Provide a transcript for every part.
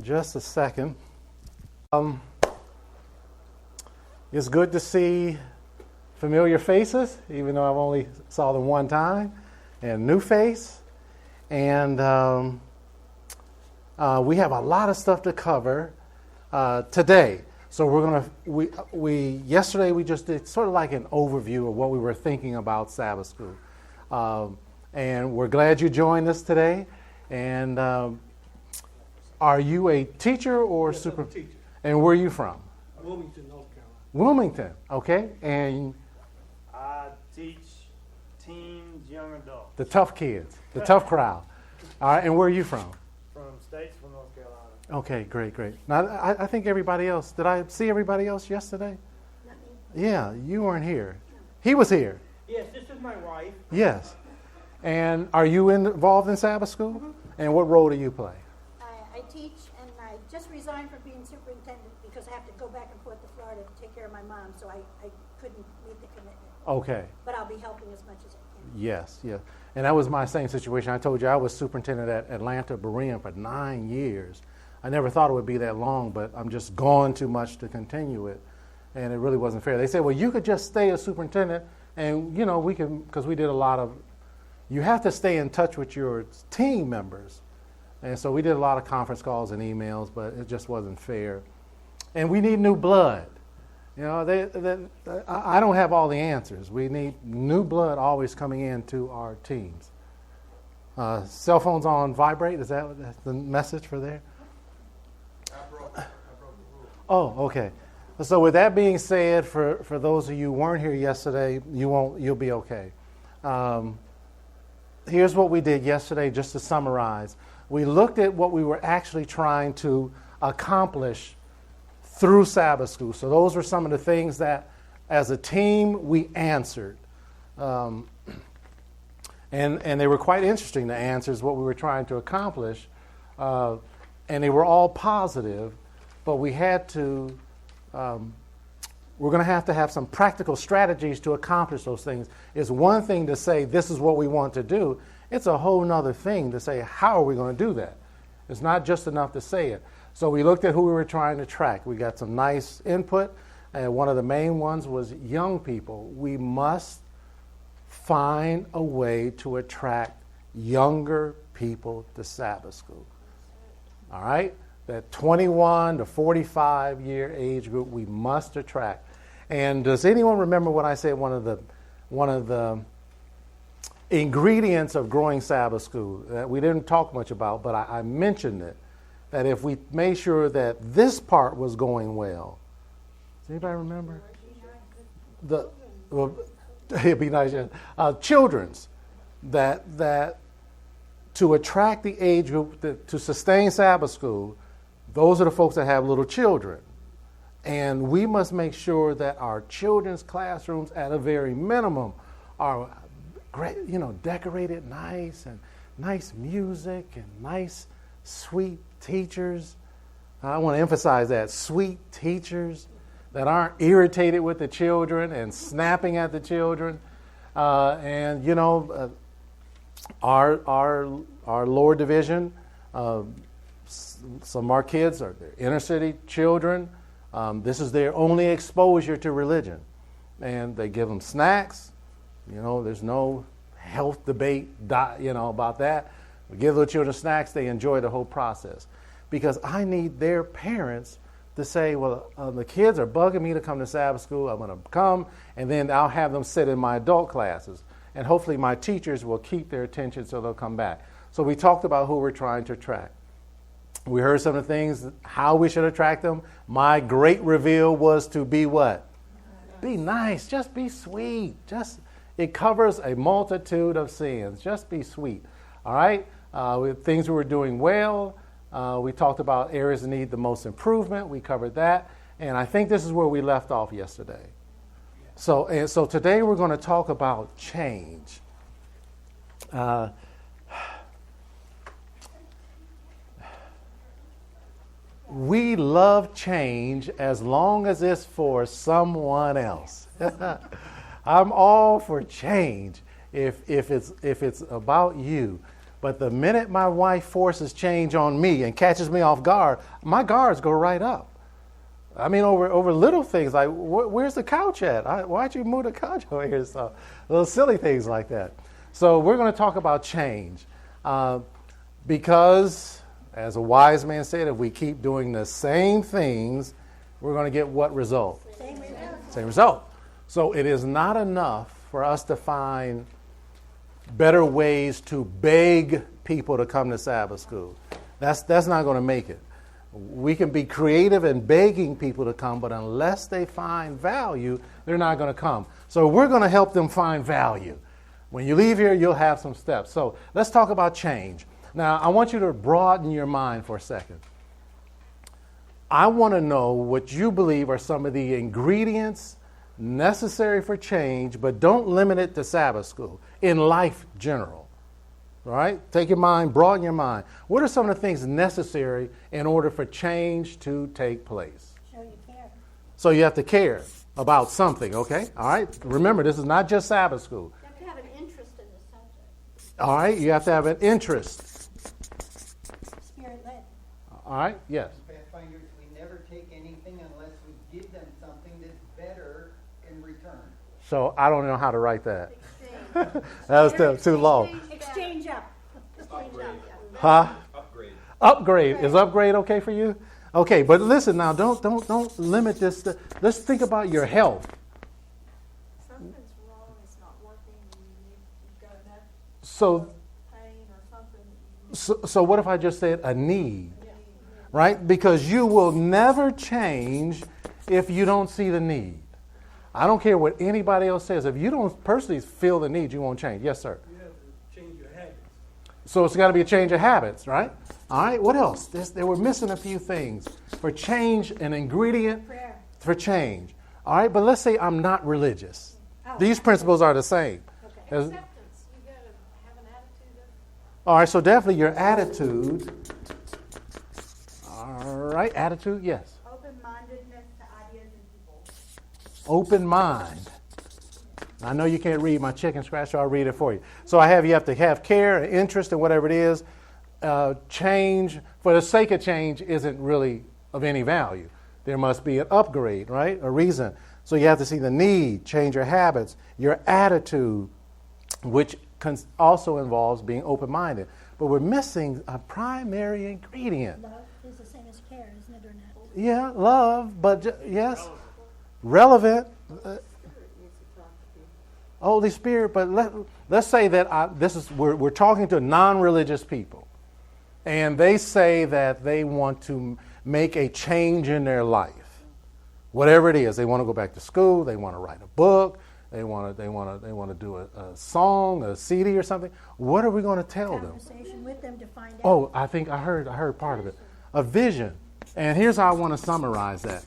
Just a second. It's good to see familiar faces, even though I've only saw them one time, and new face. And we have a lot of stuff to cover today. So we're gonna yesterday we just did sort of like an overview of what we were thinking about Sabbath school, and we're glad you joined us today. And are you a teacher or Yes, I'm a teacher. And where are you from? Wilmington, North Carolina. Wilmington, okay. And I teach teens, young adults. the tough kids, the tough crowd. All right, and where are you from? From Statesville, North Carolina. Okay, great. Now, I think everybody else, did I see everybody else yesterday? Yeah, you weren't here. He was here. Yes, this is my wife. Yes. And are you involved in Sabbath school? Mm-hmm. And what role do you play? I teach, and I just resigned from being superintendent because I have to go back and forth to Florida to take care of my mom, so I couldn't meet the commitment. Okay. But I'll be helping as much as I can. Yes. And that was my same situation. I told you I was superintendent at Atlanta Berean for 9 years. I never thought it would be that long, but I'm just gone too much to continue it. And it really wasn't fair. They said, well, you could just stay a superintendent, and, we can, because we did a lot of, you have to stay in touch with your team members. And so we did a lot of conference calls and emails, but it just wasn't fair. And we need new blood. I don't have all the answers. We need new blood always coming into our teams. Cell phones on vibrate, is that the message for there? I broke the rule. Oh, okay. So with that being said, for those of you who weren't here yesterday, you'll be okay. Here's what we did yesterday, just to summarize. We looked at what we were actually trying to accomplish through Sabbath school. So those were some of the things that, as a team, we answered. And they were quite interesting, the answers, what we were trying to accomplish. And they were all positive, but we had to, we're going to have some practical strategies to accomplish those things. It's one thing to say, this is what we want to do. It's a whole nother thing to say, how are we going to do that? It's not just enough to say it. So we looked at who we were trying to track. We got some nice input, and one of the main ones was young people. We must find a way to attract younger people to Sabbath school. All right? That 21 to 45 year age group we must attract. And does anyone remember what I said one of the ingredients of growing Sabbath school that we didn't talk much about, but I mentioned it, that if we made sure that this part was going well. Does anybody remember? It'd be nice. Children's, that to attract the age group, to sustain Sabbath school, those are the folks that have little children. And we must make sure that our children's classrooms, at a very minimum, are great, decorated nice, and nice music, and nice, sweet teachers. I want to emphasize that, sweet teachers that aren't irritated with the children and snapping at the children. Our lower division, some of our kids are inner city children. This is their only exposure to religion. And they give them snacks. There's no health debate, about that. We give little children snacks. They enjoy the whole process. Because I need their parents to say, well, the kids are bugging me to come to Sabbath school. I'm going to come, and then I'll have them sit in my adult classes. And hopefully my teachers will keep their attention so they'll come back. So we talked about who we're trying to attract. We heard some of the things, how we should attract them. My great reveal was to be what? Be nice. Just be sweet. It covers a multitude of sins. Just be sweet. All right? With things we were doing well. We talked about areas that need the most improvement. We covered that. And I think this is where we left off yesterday. So today we're going to talk about change. We love change as long as it's for someone else. I'm all for change if it's about you. But the minute my wife forces change on me and catches me off guard, my guards go right up. I mean, over little things like, where's the couch at? Why'd you move the couch over here? So little silly things like that. So we're going to talk about change because, as a wise man said, if we keep doing the same things, we're going to get what result? Same result. So it is not enough for us to find better ways to beg people to come to Sabbath school. That's not going to make it. We can be creative in begging people to come, but unless they find value, they're not going to come. So we're going to help them find value. When you leave here, you'll have some steps. So let's talk about change. Now, I want you to broaden your mind for a second. I want to know what you believe are some of the ingredients necessary for change, but don't limit it to Sabbath school, in life general. All right? Take your mind, broaden your mind. What are some of the things necessary in order for change to take place? Show you care. So you have to care about something, okay? All right? Remember, this is not just Sabbath school. You have to have an interest in the subject. All right? You have to have an interest. Spirit-led. All right? Yes. Pathfinders, we never take anything unless we give them something that's better in return. So I don't know how to write that. Exchange. That was too long. Exchange up. Exchange up. Huh? Upgrade. Upgrade. Is upgrade okay for you? Okay, but listen now, don't limit this to, let's think about your health. Something's wrong, it's not working, you've got enough So pain or something. so what if I just said a need? Right? Because you will never change if you don't see the need. I don't care what anybody else says. If you don't personally feel the need, you won't change. Yes, sir. You have to change your habits. So it's got to be a change of habits, right? All right, what else? They were missing a few things. For change, an ingredient Prayer. for change. All right, but let's say I'm not religious. Oh. These principles are the same. Okay. As- Acceptance, you gotta have an attitude of, all right, so definitely your attitude. All right, attitude, yes. Open-mindedness to ideas and people. Open mind. I know you can't read my chicken scratch, so I'll read it for you. So you have to have care and interest in whatever it is. Change, for the sake of change, isn't really of any value. There must be an upgrade, right? A reason. So you have to see the need, change your habits, your attitude, which also involves being open-minded. But we're missing a primary ingredient. Love is the same as care, isn't it, or not? Yeah, love, but yes, relevant. Holy Spirit, but let's say that we're talking to non-religious people, and they say that they want to make a change in their life, whatever it is. They want to go back to school. They want to write a book. They want to do a song, a CD, or something. What are we going to tell them? Conversation with them to find out. Oh, I think I heard part of it. A vision. And here's how I want to summarize that.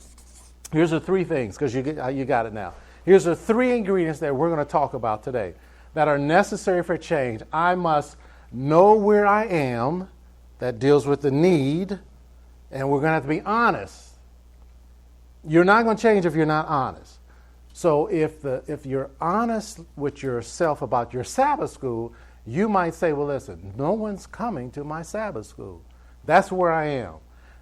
Here's the three things, because you got it now. Here's the three ingredients that we're going to talk about today that are necessary for change. I must know where I am. That deals with the need. And we're going to have to be honest. You're not going to change if you're not honest. So if you're honest with yourself about your Sabbath school, you might say, well, listen, no one's coming to my Sabbath school. That's where I am.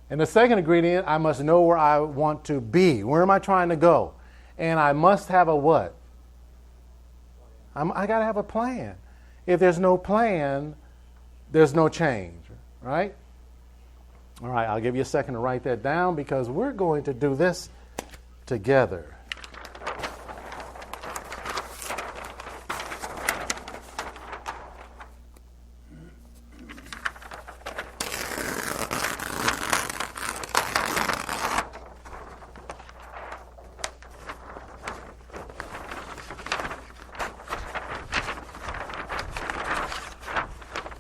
And the second ingredient, I must know where I want to be. Where am I trying to go? And I must have a what? I got to have a plan. If there's no plan, there's no change, right? All right, I'll give you a second to write that down because we're going to do this together.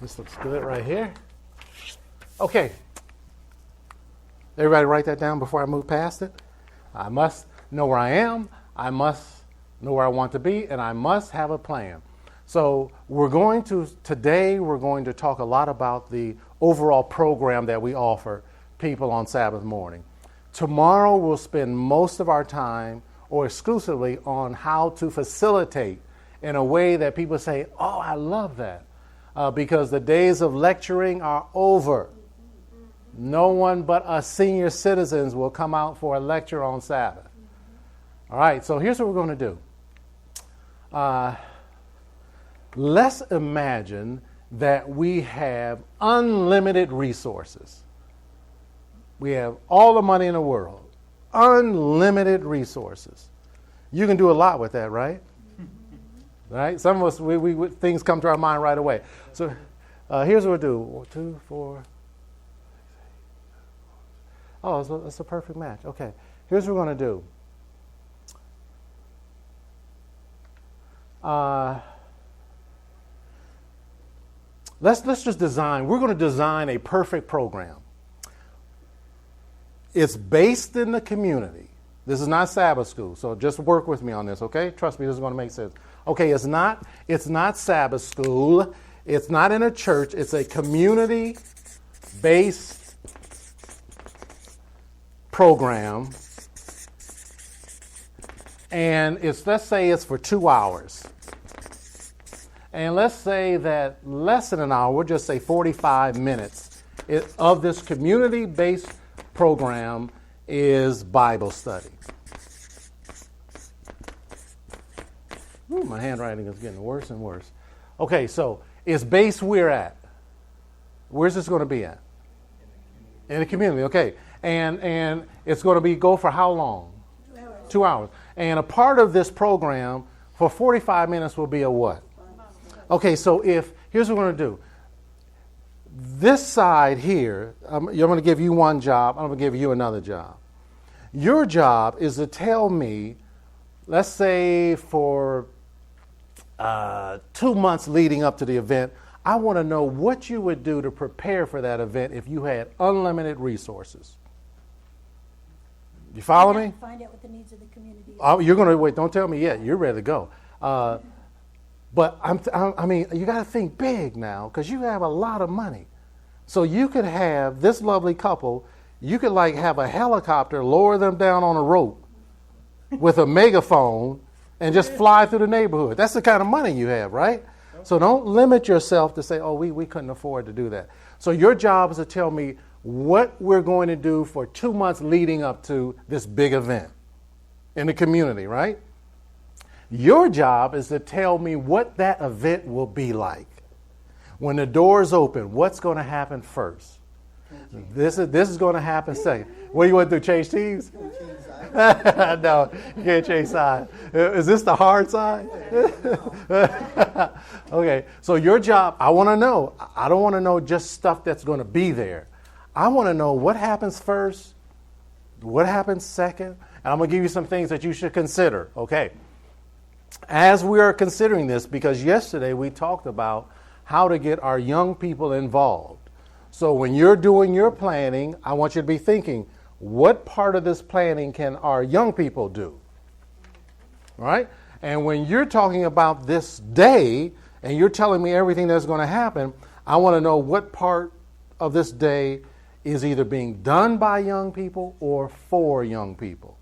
This looks good right here. Okay. Everybody write that down before I move past it. I must know where I am. I must know where I want to be. And I must have a plan. So today we're going to talk a lot about the overall program that we offer people on Sabbath morning. Tomorrow we'll spend most of our time or exclusively on how to facilitate in a way that people say, oh, I love that. because the days of lecturing are over. No one but us senior citizens will come out for a lecture on Sabbath. All right, so here's what we're going to do. Let's imagine that we have unlimited resources. We have all the money in the world, unlimited resources. You can do a lot with that, right? Right? Some of us, we things come to our mind right away. So here's what we'll do. 1, 2, 4. Oh, it's a perfect match. Okay. Here's what we're going to do. Let's just design. We're going to design a perfect program. It's based in the community. This is not Sabbath school, so just work with me on this, okay? Trust me, this is going to make sense. Okay, it's not Sabbath school. It's not in a church. It's a community-based program. And let's say it's for 2 hours. And let's say that less than an hour, we'll just say 45 minutes of this community-based program is Bible study. Ooh, my handwriting is getting worse and worse. Okay, so it's based where at? Where's this going to be at? In the community, okay. And it's going to go for how long? 2 hours. 2 hours. And a part of this program for 45 minutes will be a what? Okay, so here's what we're going to do. This side here, I'm going to give you one job. I'm going to give you another job. Your job is to tell me, let's say for 2 months leading up to the event, I want to know what you would do to prepare for that event if you had unlimited resources. You follow me? Find out what the needs of the community is. Oh, you're going to wait. Don't tell me yet. You're ready to go. But I mean, you got to think big now because you have a lot of money. So you could have this lovely couple. You could like have a helicopter lower them down on a rope with a megaphone and just fly through the neighborhood. That's the kind of money you have, right? So don't limit yourself to say, oh, we couldn't afford to do that. So your job is to tell me what we're going to do for 2 months leading up to this big event in the community, right? Your job is to tell me what that event will be like. When the doors open, what's going to happen first? This is going to happen second. What do you want to do, change teams? No, you can't change sides. Is this the hard side? Okay, so your job, I want to know. I don't want to know just stuff that's going to be there. I want to know what happens first, what happens second, and I'm going to give you some things that you should consider, okay? As we are considering this, because yesterday we talked about how to get our young people involved. So when you're doing your planning, I want you to be thinking, what part of this planning can our young people do? All right? And when you're talking about this day and you're telling me everything that's going to happen, I want to know what part of this day is either being done by young people or for young people.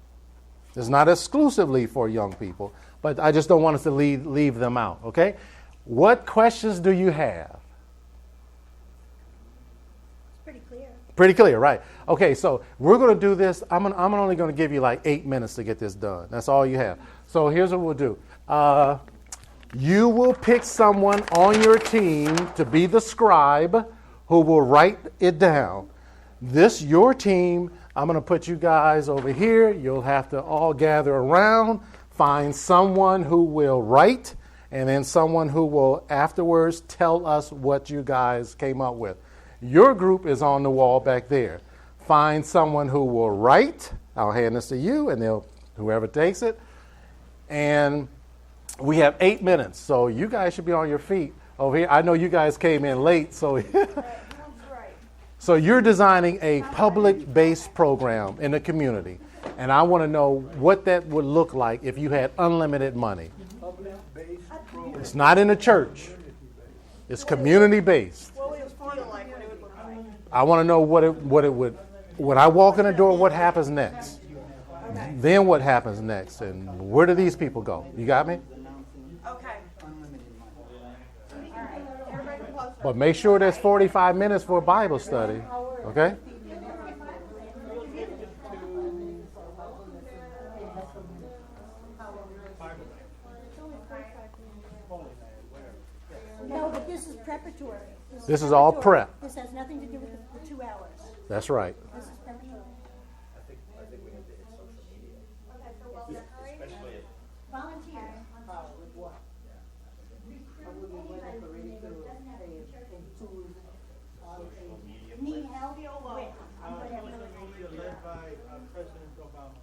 It's not exclusively for young people, but I just don't want us to leave them out, okay? What questions do you have? It's pretty clear. Pretty clear, right. Okay, so we're going to do this. I'm only going to give you like 8 minutes to get this done. That's all you have. So here's what we'll do. You will pick someone on your team to be the scribe who will write it down. Your team, I'm going to put you guys over here. You'll have to all gather around, find someone who will write, and then someone who will afterwards tell us what you guys came up with. Your group is on the wall back there. Find someone who will write. I'll hand this to you, and whoever takes it. And we have 8 minutes, so you guys should be on your feet over here. I know you guys came in late, so so you're designing a public-based program in the community, and I want to know what that would look like if you had unlimited money. It's not in a church. It's community-based. What it would feel like, what it would look like. I want to know what it would. When I walk in the door, what happens next? Then what happens next, and where do these people go? You got me? Okay. All right. Everybody can close But make sure there's 45 minutes for a Bible study. Okay? No, but this is preparatory. This is all preparatory. prep. This has nothing to do with the 2 hours. That's right. This is preparatory. Volunteer. Need help with whatever. Led by President Obama.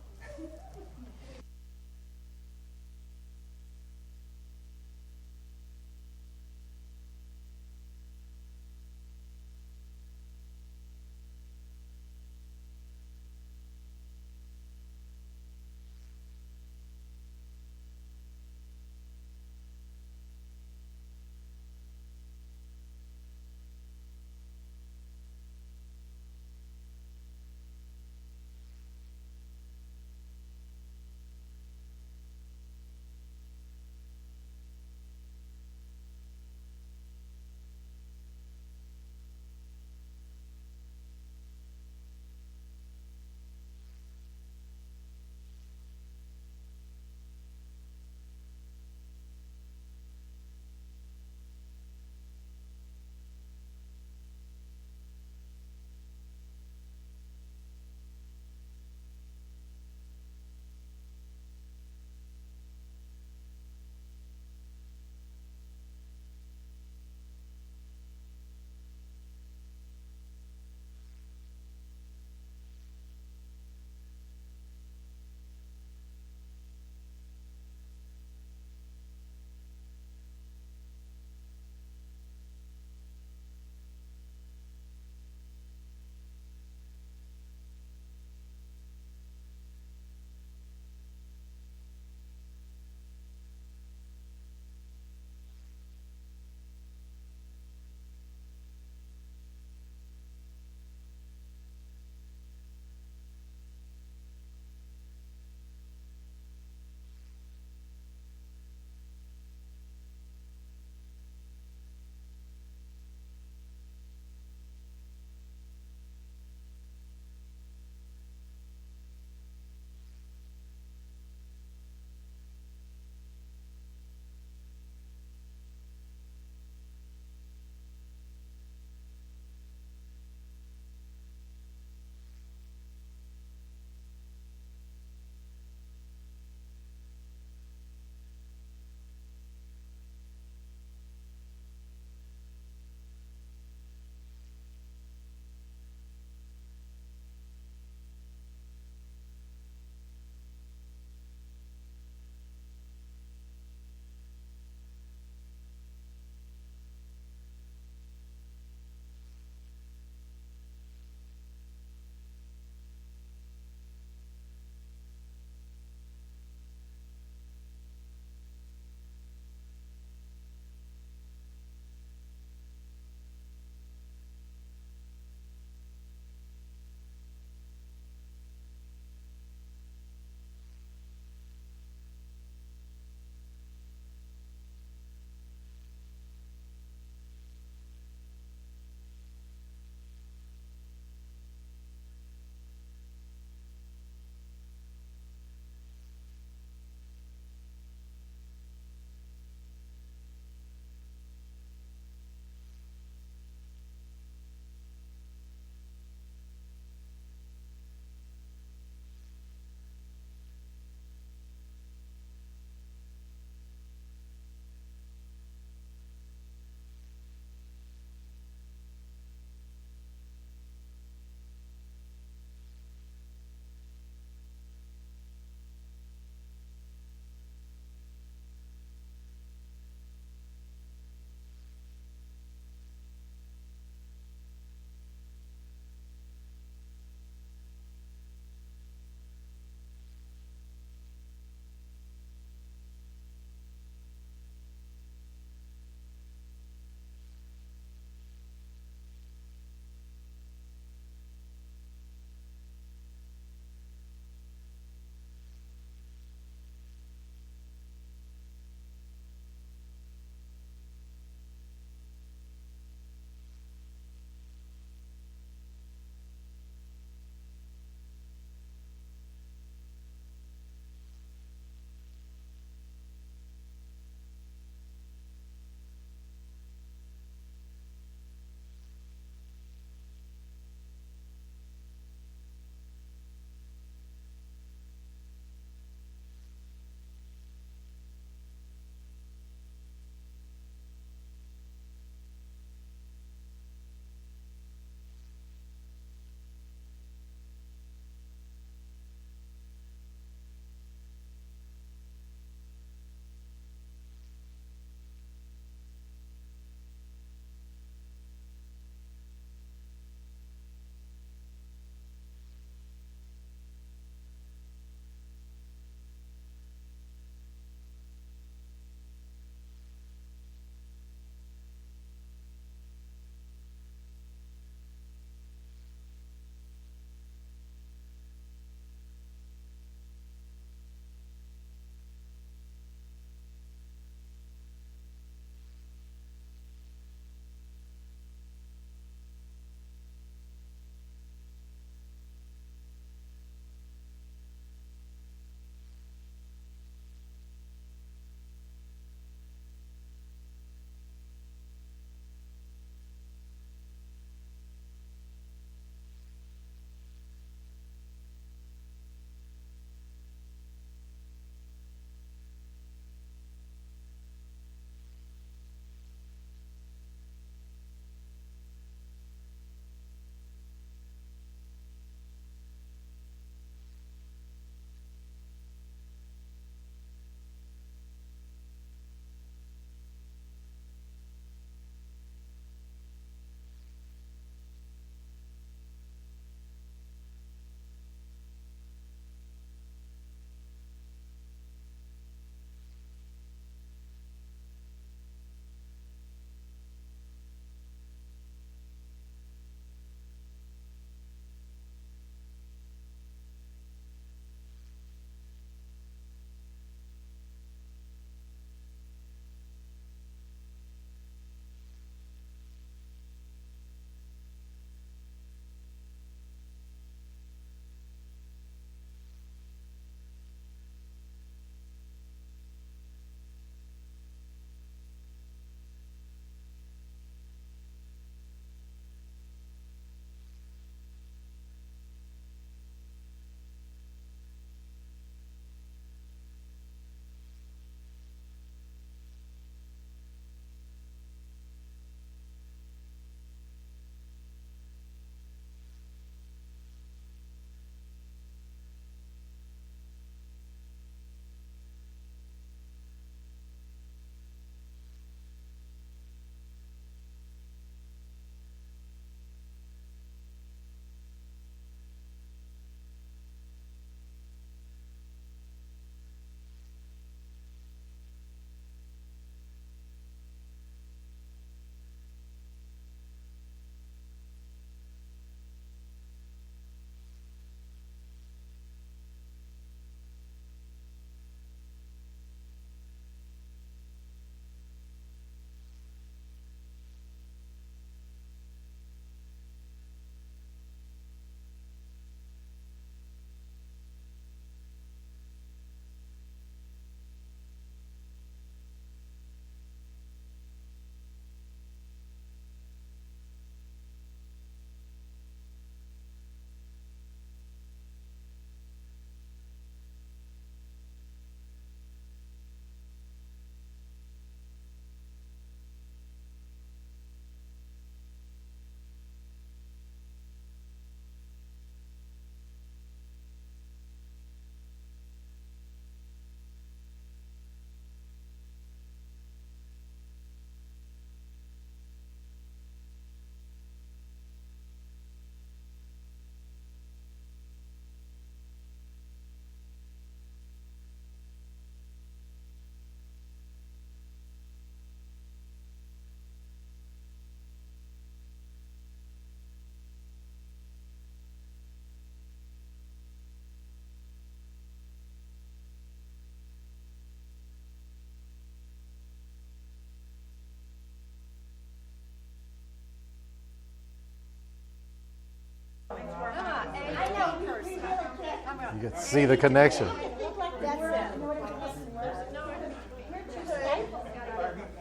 You can see the connection.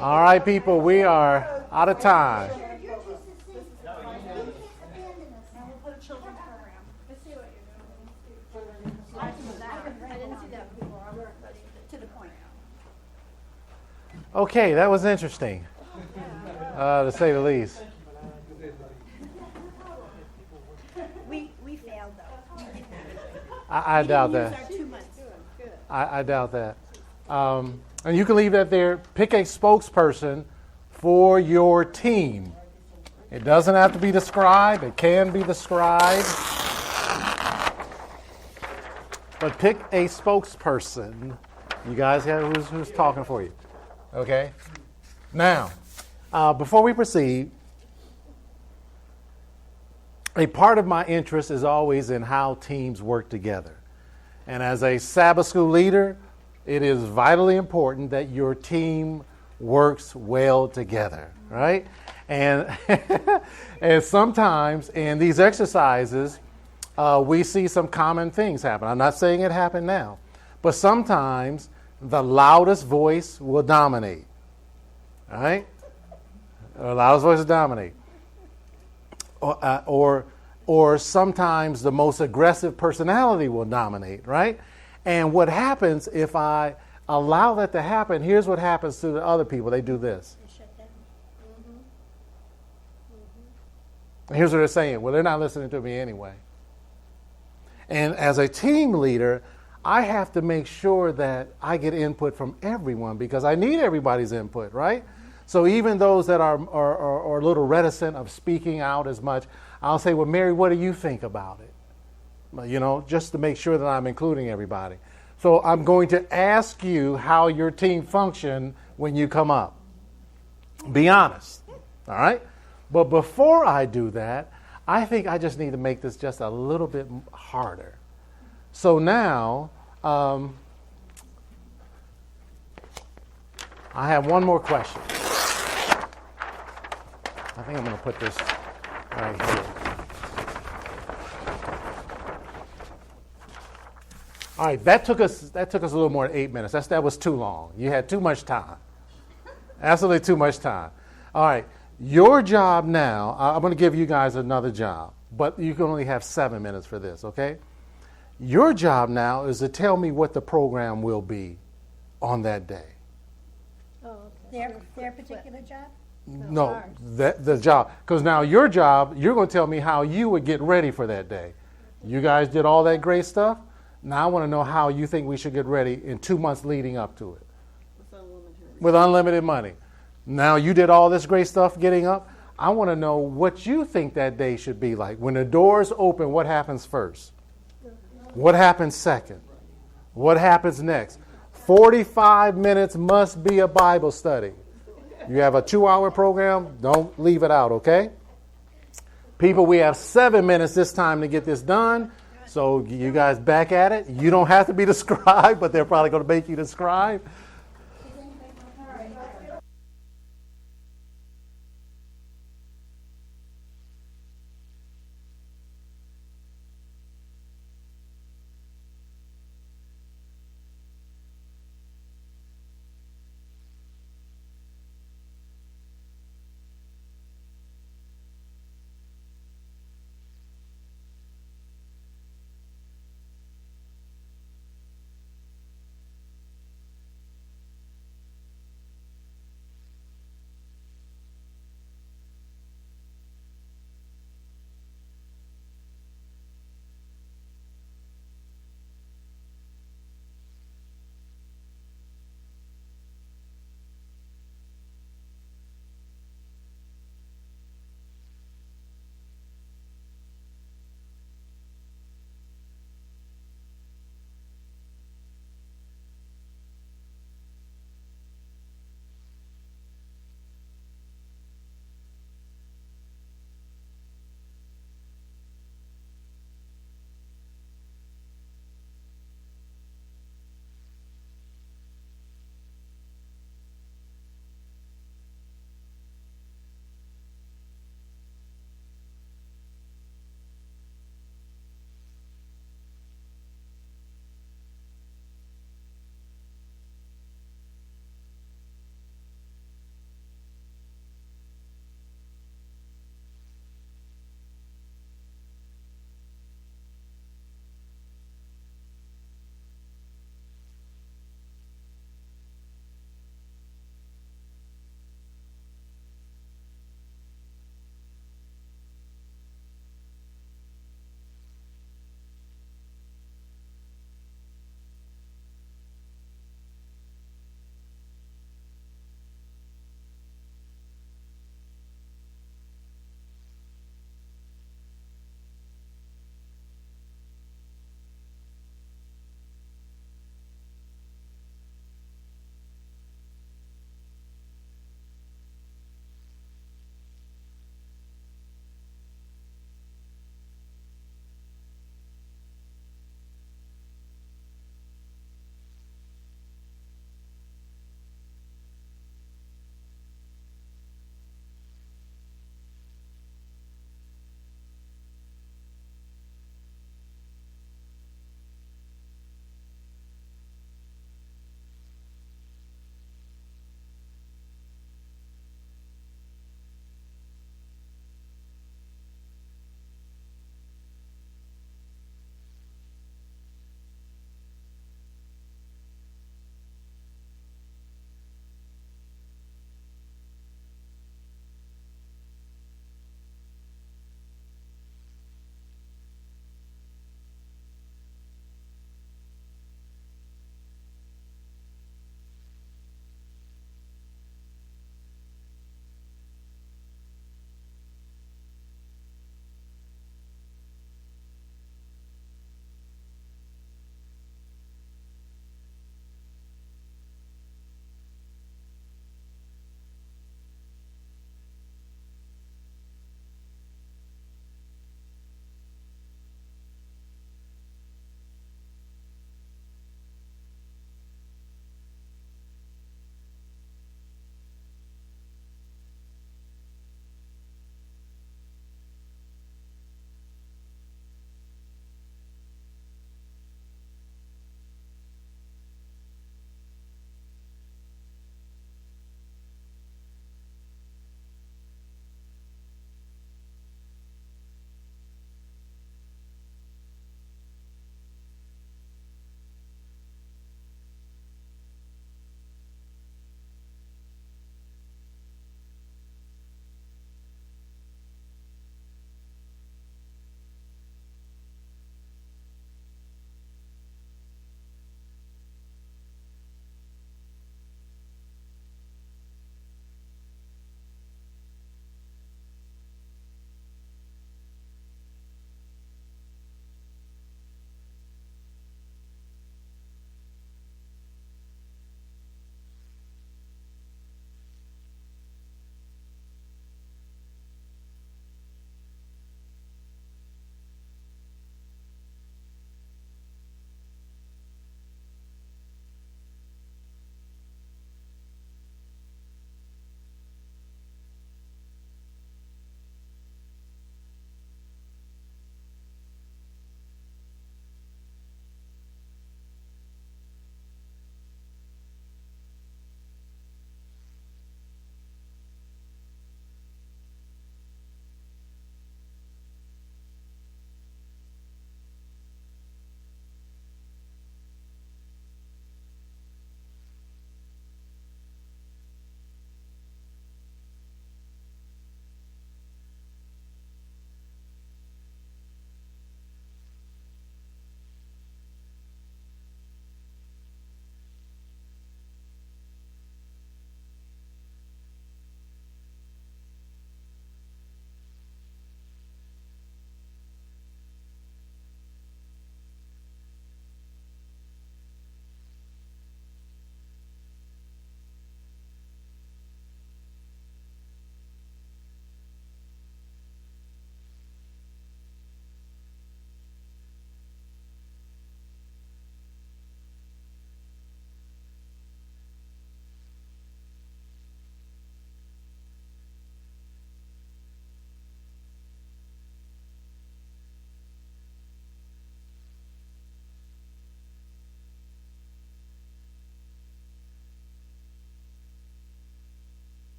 All right, people, we are out of time. And we'll put a children's program. I see what you're doing. I didn't see that before. To the point. Okay, that was interesting, to say the least. We failed though. I doubt We that. didn't use our 2 months. I doubt that. And you can leave that there. Pick a spokesperson for your team. It doesn't have to be the scribe. It can be the scribe. But pick a spokesperson. You guys have who's talking for you. Okay? Now, before we proceed, a part of my interest is always in how teams work together. And as a Sabbath school leader, it is vitally important that your team works well together, right? And and sometimes in these exercises, we see some common things happen. I'm not saying it happened now, but sometimes the loudest voice will dominate, all right? The loudest voice will dominate. Or sometimes the most aggressive personality will dominate, right? And what happens if I allow that to happen, here's what happens to the other people. They do this. They shut down. And here's what they're saying. Well, they're not listening to me anyway. And as a team leader, I have to make sure that I get input from everyone because I need everybody's input, right? So even those that are a little reticent of speaking out as much, I'll say, well, Mary, what do you think about it? You know, just to make sure that I'm including everybody. So I'm going to ask you how your team functioned when you come up. Be honest, all right? But before I do that, I think I just need to make this just a little bit harder. So now, I have one more question. I think I'm going to put this right here. All right, that took us a little more than 8 minutes. That was too long. You had too much time. Absolutely too much time. All right, your job now, I'm going to give you guys another job, but you can only have 7 minutes for this, okay? Your job now is to tell me what the program will be on that day. Their particular job? No, the job. Because now your job, you're going to tell me how you would get ready for that day. You guys did all that great stuff. Now I want to know how you think we should get ready in 2 months leading up to it. With unlimited money. Now you did all this great stuff getting up. I want to know what you think that day should be like. When the doors open, what happens first? What happens second? What happens next? 45 minutes must be a Bible study. You have a 2-hour program, don't leave it out, okay? People, we have 7 minutes this time to get this done. So you guys back at it. You don't have to be the scribe, but they're probably going to make you the scribe.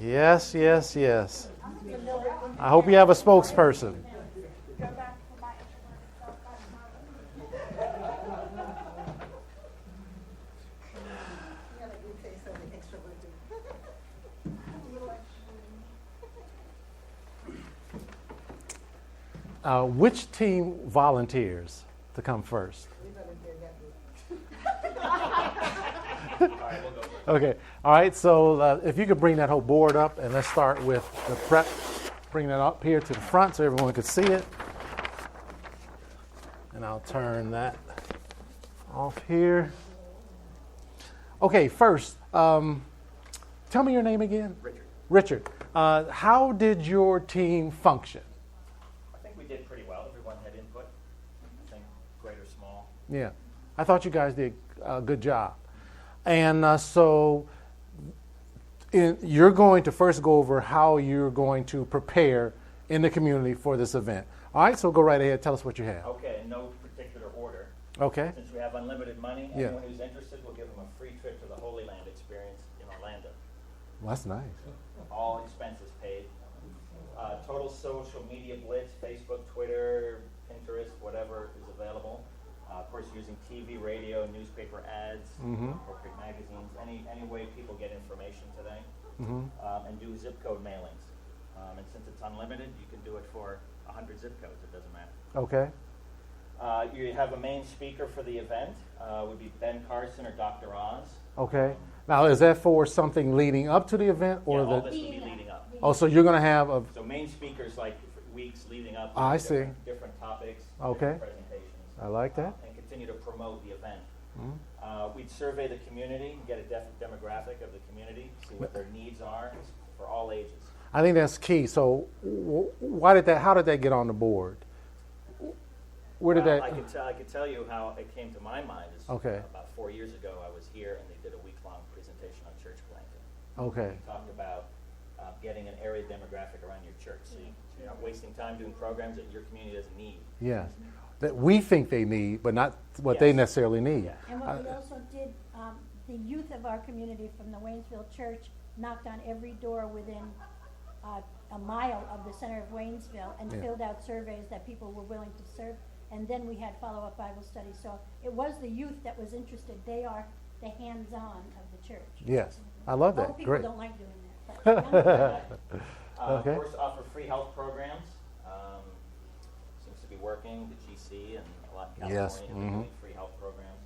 Yes, yes, yes. I hope you have a spokesperson. Go back to my introverted self, Which team volunteers to come first? Okay. All right. So if you could bring that whole board up, and let's start with the prep. Bring that up here to the front so everyone could see it. And I'll turn that off here. Okay. First, tell me your name again. Richard. Richard. How did your team function? I think we did pretty well. Everyone had input. I think great or small. Yeah. I thought you guys did a good job. And you're going to first go over how you're going to prepare in the community for this event. All right, so go right ahead. Tell us what you have. Okay, in no particular order. Okay. Since we have unlimited money, Yeah. anyone who's interested, we'll give them a free trip to the Holy Land experience in Orlando. Well, that's nice. All expenses paid. Total social media blitz, Facebook, Twitter, Pinterest, whatever is available. Of course, using TV, radio, newspaper ads, corporate magazines, any way people get information today, and do zip code mailings. And since it's unlimited, you can do it for 100 zip codes. It doesn't matter. Okay. You have a main speaker for the event. Would be Ben Carson or Dr. Oz. Okay. Now, is that for something leading up to the event, or Yeah, all the? this will be leading up. Oh, so you're going to have a. So main speakers like for weeks leading up. I see. Different topics. Okay. Different presentations. I like that. And continue to promote the event. We'd survey the community, get a demographic of the community, see what their needs are for all ages. I think that's key. So, why did that? How did that get on the board? Where did Well, that? I could tell you how it came to my mind. Is Okay. About 4 years ago, I was here and they did a week-long presentation on church planting. Okay. We talked about getting an area demographic around your church, so you're not wasting time doing programs that your community doesn't need. Yes. That we think they need, but not what they Yes. necessarily need. Yeah. And what we also did, the youth of our community from the Waynesville Church knocked on every door within a mile of the center of Waynesville and Yeah. filled out surveys that people were willing to serve. And then we had follow-up Bible studies. So it was the youth that was interested. They are the hands-on of the church. Yes. I love that. Old people Great. don't like doing that. But young people Okay. Of course, offer free health programs. Seems to be working. The GC and a lot in California Yes, have been doing free health programs.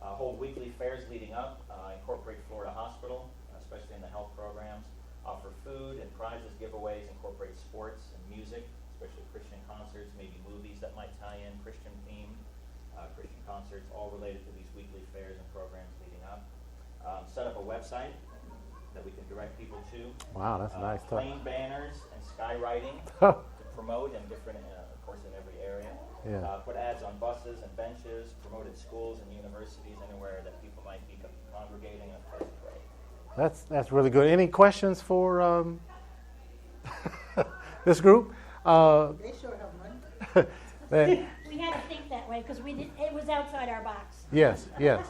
Hold weekly fairs leading up. Incorporate Florida Hospital, especially in the health programs. Offer food and prizes, giveaways. Incorporate sports and music, especially Christian concerts, maybe movies that might tie in, Christian themed, Christian concerts, all related to these weekly fairs and programs leading up. Set up a website that we can direct people to. Wow, that's nice stuff. Plain banners and skywriting Oh. to promote in different, of course, in every area. Yeah. Put ads on buses and benches, promote at schools and universities, anywhere that people might be congregating, and of course pray. That's really good. Any questions for this group? They sure have money. We had to think that way because it was outside our box. Yes, yes.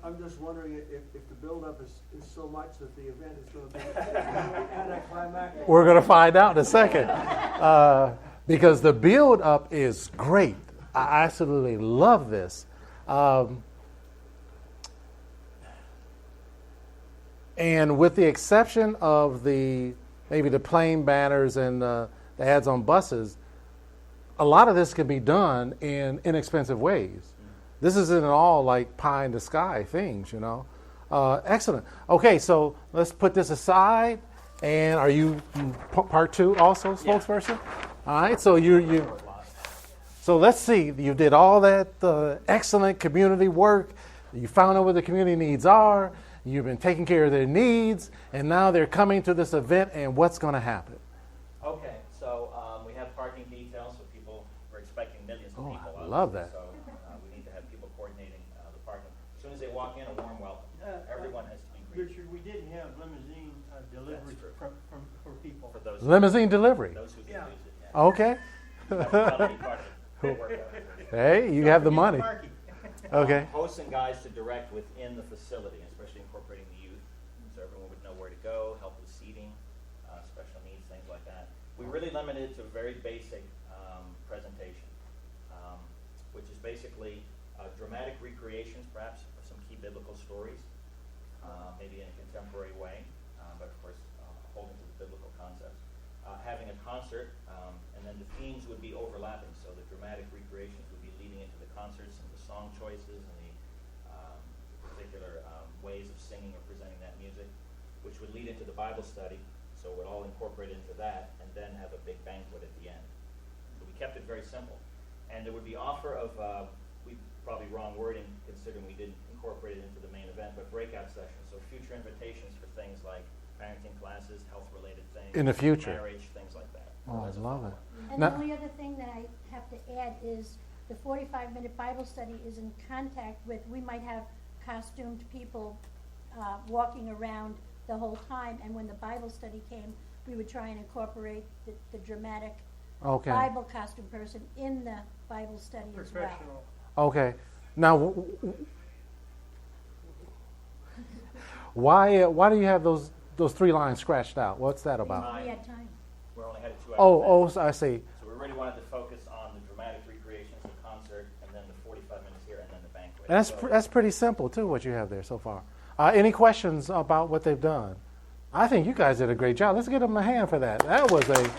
I'm just wondering if the buildup is so much that the event is going to be anticlimactic. We're going to find out in a second. Because the build up is great. I absolutely love this. And with the exception of maybe the plain banners and the ads on buses, a lot of this can be done in inexpensive ways. This isn't all like pie in the sky things, you know. Excellent. Okay, so let's put this aside. And are you part two also, spokesperson? All right, so so let's see. You did all that excellent community work. You found out what the community needs are. You've been taking care of their needs, and now they're coming to this event. And what's going to happen? Okay, so we have parking details, so we're expecting millions of Oh, people. I love that. So we need to have people coordinating the parking. As soon as they walk in, a warm welcome. Everyone has to be greeted. Richard, we didn't have limousine delivery That's true. for people. For those Limousine delivery. those who can Yeah. use it. Yeah. Okay. That'll be part of it. We'll work out it. Hey, you have the money. Parking. Okay. Hosts and guides to direct within the facility, especially incorporating the youth, so everyone would know where to go, help with seating, really limited to very basic presentation, which is basically dramatic recreations, perhaps, of some key biblical stories, maybe in a contemporary way, but of course holding to the biblical concepts. Having a concert, and then the themes would be overlapping, so the dramatic recreations would be leading into the concerts and the song choices and the particular ways of singing or presenting that music, which would lead into the Bible study, so it would all incorporate into that, and then have a big banquet at the end. So we kept it very simple. And there would be offer of, probably wrong wording considering we didn't incorporate it into the main event, but breakout sessions, so future invitations for things like parenting classes, health-related things. In the future. Marriage, things like that. Oh, I love it. And Now- the only other thing that I have to add is the 45-minute Bible study is in contact with, we might have costumed people walking around the whole time, and when the Bible study came, we would try and incorporate the dramatic Okay. Bible costume person in the Bible study as well. Professional. Okay. Now, why do you have those 3 lines scratched out? What's that about? We had time. We only had a 2-hour Oh, event. so I see. So we really wanted to focus on the dramatic recreations, the concert, and then the 45 minutes here, and then the banquet. That's pretty simple too. What you have there so far. Any questions about what they've done? I think you guys did a great job. Let's give them a hand for that. That was a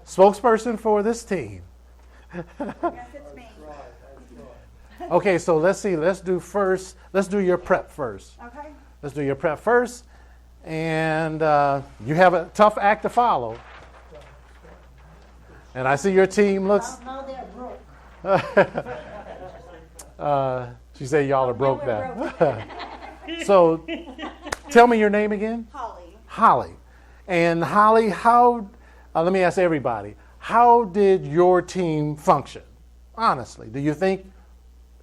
spokesperson for this team. Yes, it's me. Okay, so let's see. Let's do your prep first. Okay. Let's do your prep first. And you have a tough act to follow. And I see your team looks. Now they're broke. She said y'all are broke we're now. So tell me your name again. Holly. Holly. And Holly, let me ask everybody, how did your team function? Honestly, do you think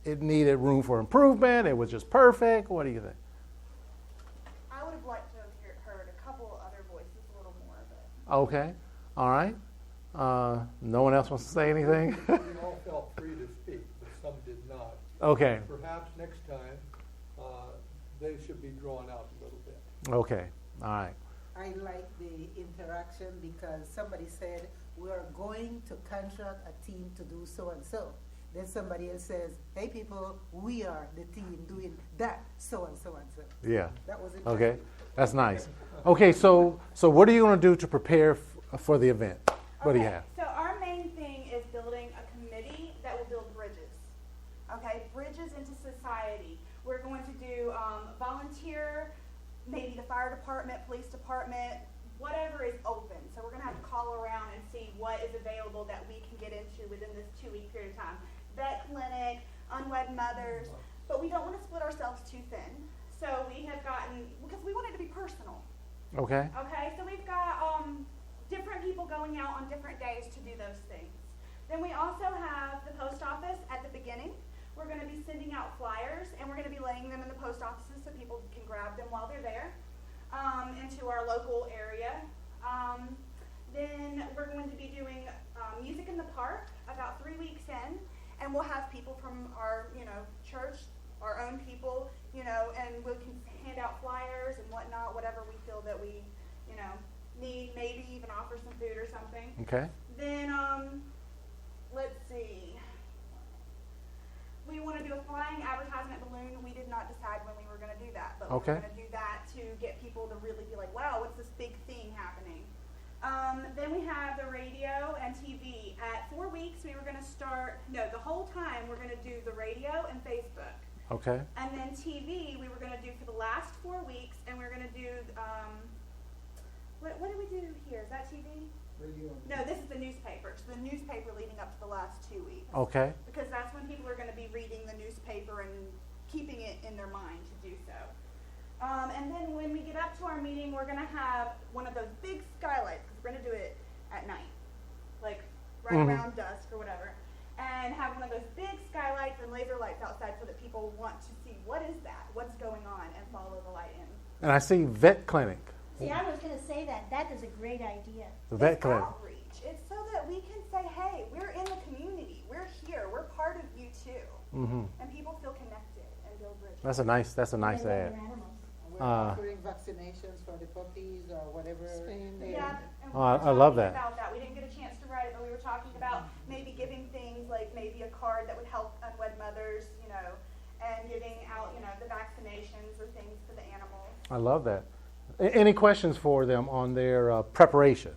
it needed room for improvement? It was just perfect? What do you think? I would have liked to have heard a couple other voices a little more, but Okay. All right. No one else wants to say anything? We all felt free to speak, but some did not. Okay. Perhaps next time, they should be drawn out a little bit. Okay. All right. I like the interaction because somebody said, we are going to contract a team to do so and so. Then somebody else says, hey people, we are the team doing that, so and so and so. Yeah. That was it. Okay. That's nice. Okay, so what are you going to do to prepare for the event? What do you have? So our main thing is building a committee that will build bridges. Okay, bridges into society. We're going to do volunteer, maybe the fire department, police department, whatever is open. So we're going to have to call around and see what is available that we can get into within this 2-week period of time. Vet clinic, unwed mothers, but we don't want to split ourselves too thin. So we have gotten, because we want it to be personal. Okay. Okay, so we've got different people going out on different days to do those things. Then we also have the post office at the beginning. We're going to be sending out flyers, and we're going to be laying them in the post offices so people can grab them while they're there into our local area. Then we're going to be doing music in the park about 3 weeks in, and we'll have people from our, church, our own people, and we can hand out flyers and whatnot, whatever we feel that we, need, maybe even offer some food or something. Okay. Then, let's see. We want to do a flying advertisement balloon. We did not decide when we were going to do that, but Okay. we're going to do that to get people to really be like, wow, what's this big thing happening? Then we have the radio and TV. At 4 weeks, we were going to the whole time we're going to do the radio and Facebook. Okay. And then TV, we were going to do for the last 4 weeks, and we're going to do, what did we do here? Is that TV? No, this is the newspaper. So the newspaper leading up to the last 2 weeks. Okay. Because that's when people are going to be reading the newspaper and keeping it in their mind to do so. And then when we get up to our meeting, we're going to have one of those big skylights, because we're going to do it at night, like right around dusk or whatever, and have one of those big skylights and laser lights outside so that people want to see what is that, what's going on, and follow the light in. And I see vet clinic. See, I was going to say that. That is a great idea. The vet It's clinic. outreach. It's so that we can say, hey, we're in the community. We're here. We're part of you too. Mm-hmm. And people feel connected and build bridges. That's a nice They love ad. their animals. We're offering vaccinations for the puppies or whatever. Yeah, and we Oh, were I love talking that. about that. We didn't get a chance to write it, but we were talking about maybe giving things like maybe a card that would help unwed mothers, and giving out, the vaccinations or things for the animals. I love that. Any questions for them on their preparation?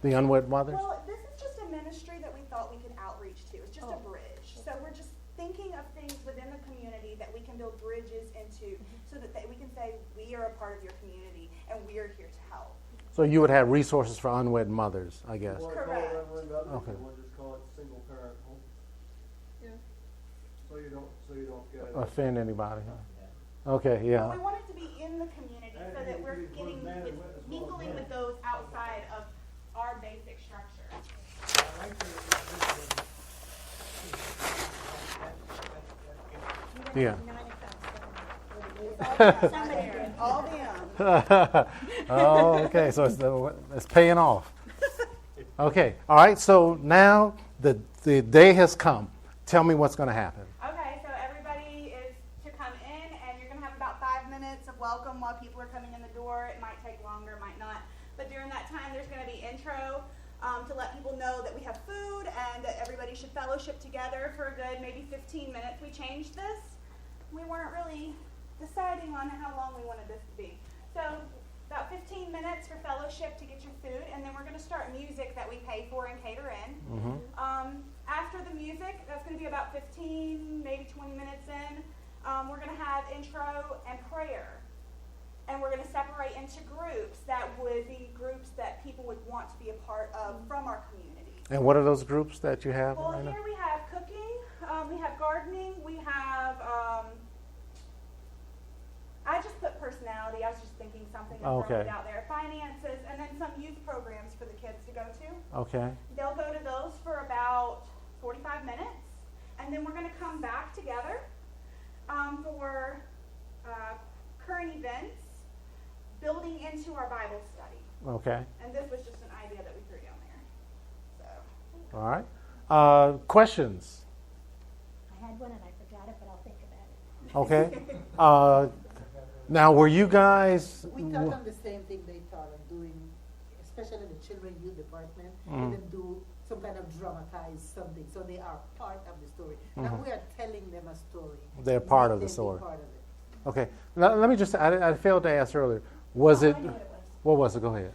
The unwed mothers? Well, this is just a ministry that we thought we could outreach to. It's just a bridge. So we're just thinking of things within the community that we can build bridges into so that we can say we are a part of your community and we are here to help. So you would have resources for unwed mothers, I guess. You want to call Correct. it unwed mothers, Okay. or want to just call it single parent home? Yeah. So you don't get it. Offend anybody? Okay, yeah. Well, we want it to be in the community so that we're getting mingling with those outside of our basic structure. Yeah. Somebody did. All them. Oh, okay. So it's paying off. Okay. All right. So now the day has come. Tell me what's going to happen. Okay, so everybody is to come in, and you're going to have about 5 minutes of welcome while people are coming in the door. It might take longer, might not. But during that time, there's going to be intro to let people know that we have food and that everybody should fellowship together for a good maybe 15 minutes. We changed this. We weren't really deciding on how long we wanted this to be. So about 15 minutes for fellowship to get your food, and then we're going to start music that we pay for and cater in. After the music, that's going to be about 15, maybe 20 minutes in, we're going to have intro and prayer. And we're going to separate into groups that would be groups that people would want to be a part of from our community. And what are those groups that you have? Well, right now? here we have cooking, we have gardening, we have, I just put personality, I was just thinking something and throwing Okay. it out there. Finances, and then some youth programs for the kids to go to. Okay. They'll go to those for about 45 minutes, and then we're going to come back together for current events, building into our Bible study. Okay. And this was just an idea that we threw down there. So. All right. Questions? I had one and I forgot it, but I'll think about it. Okay. Now, were you guys? We taught them the same thing they taught them doing, especially the children youth department. Mm-hmm. Let them do some kind of dramatized something, so they are part of the story. Now we are telling them a story. They're part Make of the them be story. part of it. Okay. Now, let me just. I failed to ask earlier. Was it? I know what it was. What was it? Go ahead.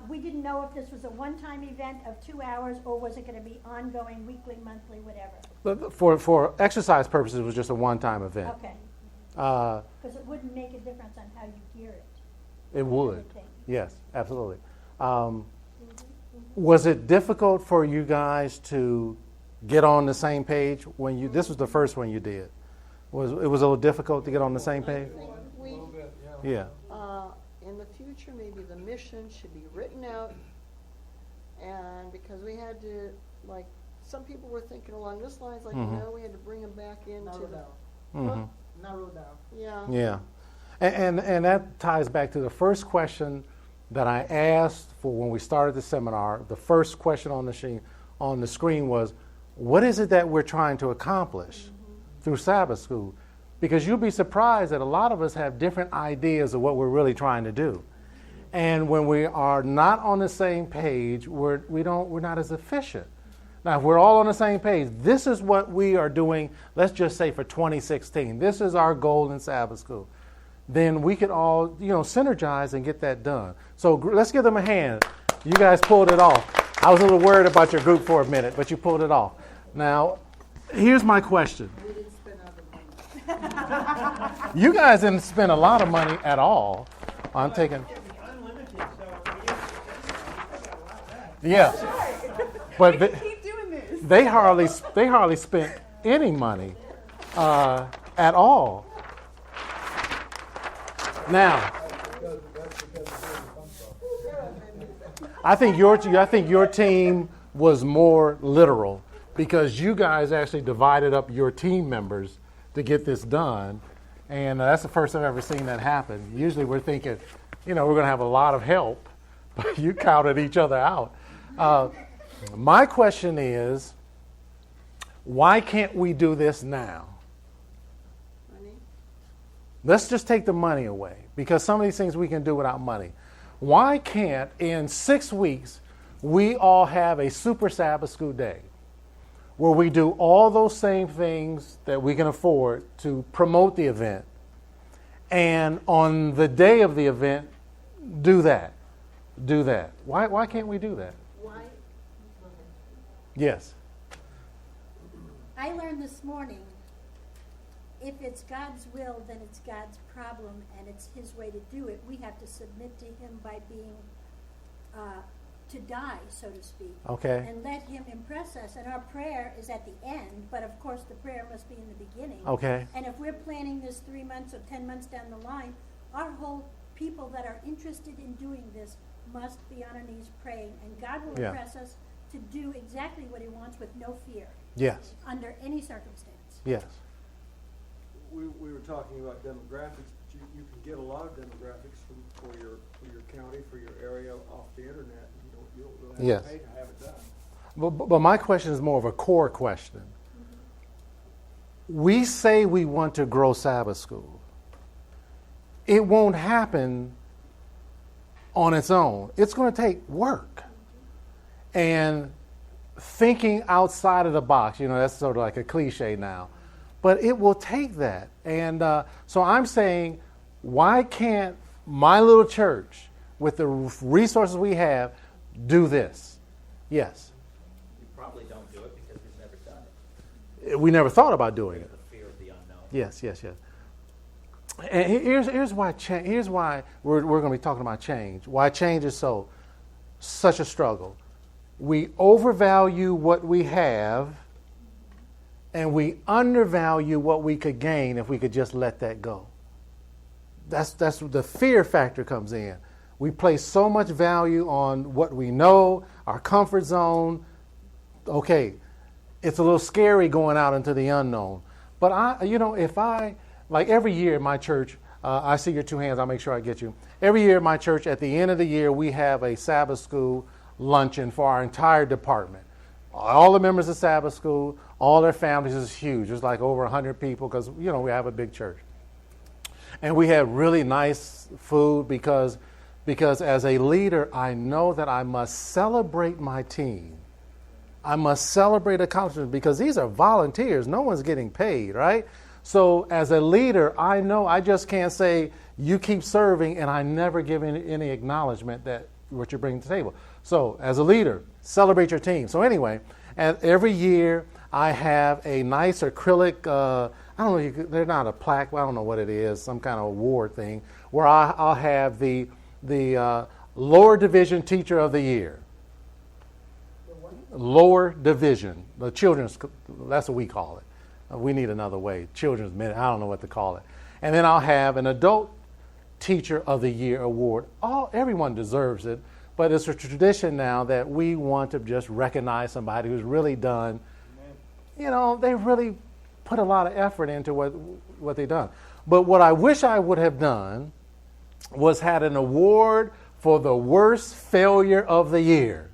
We didn't know if this was a one-time event of 2 hours, or was it going to be ongoing, weekly, monthly, whatever? For exercise purposes, it was just a one-time event. Okay. Uh, Because it wouldn't make a difference on how you gear it. It would. Everything. Yes, absolutely. Was it difficult for you guys to get on the same page when you? This was the first one you did. Was it was a little difficult to get on the same page? A We, little bit, yeah. Yeah. in the future, maybe the mission should be written out, and because we had to, like, some people were thinking along this lines, like, Mhm. we had to bring them back into Narrow the, down. hmm Narrow down. yeah. Yeah. And that ties back to the first question that I asked for when we started the seminar. The first question on the screen was, what is it that we're trying to accomplish through Sabbath school? Because you'll be surprised that a lot of us have different ideas of what we're really trying to do. And when we are not on the same page, we're not as efficient. Now, if we're all on the same page, this is what we are doing, let's just say for 2016. This is our goal in Sabbath school. Then we could all, synergize and get that done. So let's give them a hand. You guys pulled it off. I was a little worried about your group for a minute, but you pulled it off. Now, here's my question. We didn't spend all the money. You guys didn't spend a lot of money at all on taking. Yeah, but Keep doing this. they hardly spent any money at all. Now, I think your team was more literal because you guys actually divided up your team members to get this done, and that's the first I've ever seen that happen. Usually we're thinking, we're going to have a lot of help, but you counted each other out. My question is, why can't we do this now? Money? let's just take the money away, because some of these things we can do without money. Why can't in 6 weeks we all have a super Sabbath school day where we do all those same things that we can afford to promote the event, and on the day of the event, do that. Why can't we do that? Why? Yes. I learned this morning, if it's God's will, then it's God's problem, and it's his way to do it. We have to submit to him by being, to die, so to speak. Okay. And let him impress us. And our prayer is at the end, but of course the prayer must be in the beginning. Okay. And if we're planning this 3 months or 10 months down the line, our whole people that are interested in doing this must be on our knees praying, and God will Yeah. impress us to do exactly what he wants with no fear, Yes. under any circumstance. Yes. We were talking about demographics, but you can get a lot of demographics for your county, for your area off the internet. You don't really have Yes. to pay to have it done. But my question is more of a core question. We say we want to grow Sabbath school. It won't happen on its own. It's going to take work. And thinking outside of the box, that's sort of like a cliche now. But it will take that. And so I'm saying, why can't my little church, with the resources we have, do this? Yes. You probably don't do it because we've never done it. We never thought about doing it. The fear of the unknown. Yes. And here's why we're going to be talking about change. Why change is such a struggle. We overvalue what we have, and we undervalue what we could gain if we could just let that go. That's the fear factor comes in. We place so much value on what we know, our comfort zone. Okay, it's a little scary going out into the unknown. But like every year in my church, I see your two hands, I'll make sure I get you. Every year in my church, at the end of the year, we have a Sabbath school luncheon for our entire department. All the members of Sabbath school, all their families is huge. It's like over 100 people because, we have a big church. And we have really nice food because as a leader, I know that I must celebrate my team. I must celebrate accomplishments because these are volunteers. No one's getting paid, right? So as a leader, I know I just can't say, you keep serving, and I never give any acknowledgement that what you're bringing to the table. So as a leader, celebrate your team. So anyway, every year I have a nice acrylic, I don't know, they're not a plaque, I don't know what it is, some kind of award thing, where I'll have the lower division teacher of the year. Lower division, the children's, that's what we call it. We need another way, children's minute, I don't know what to call it. And then I'll have an adult teacher of the year award. Everyone deserves it, but it's a tradition now that we want to just recognize somebody who's really done, they really put a lot of effort into what they've done. But what I wish I would have done was had an award for the worst failure of the year.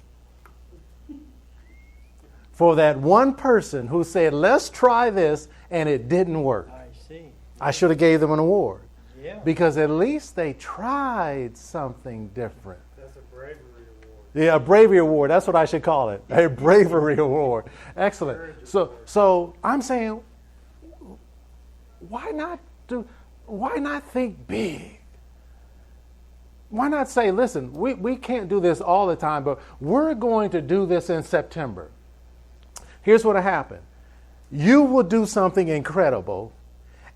For that one person who said, let's try this, and it didn't work. I see. I should have gave them an award. Yeah. Because at least they tried something different. That's a bravery award. Yeah, a bravery award. That's what I should call it. A bravery award. Excellent. So I'm saying, why not think big? Why not say, listen, we can't do this all the time, but we're going to do this in September. Here's what will happen. You will do something incredible,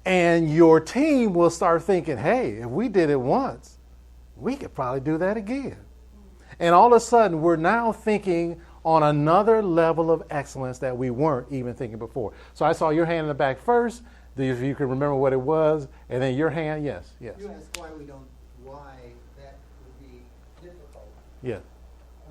and your team will start thinking, hey, if we did it once, we could probably do that again. And all of a sudden, we're now thinking on another level of excellence that we weren't even thinking before. So I saw your hand in the back first, if you can remember what it was, and then your hand, yes. You ask why that would be difficult. Yeah.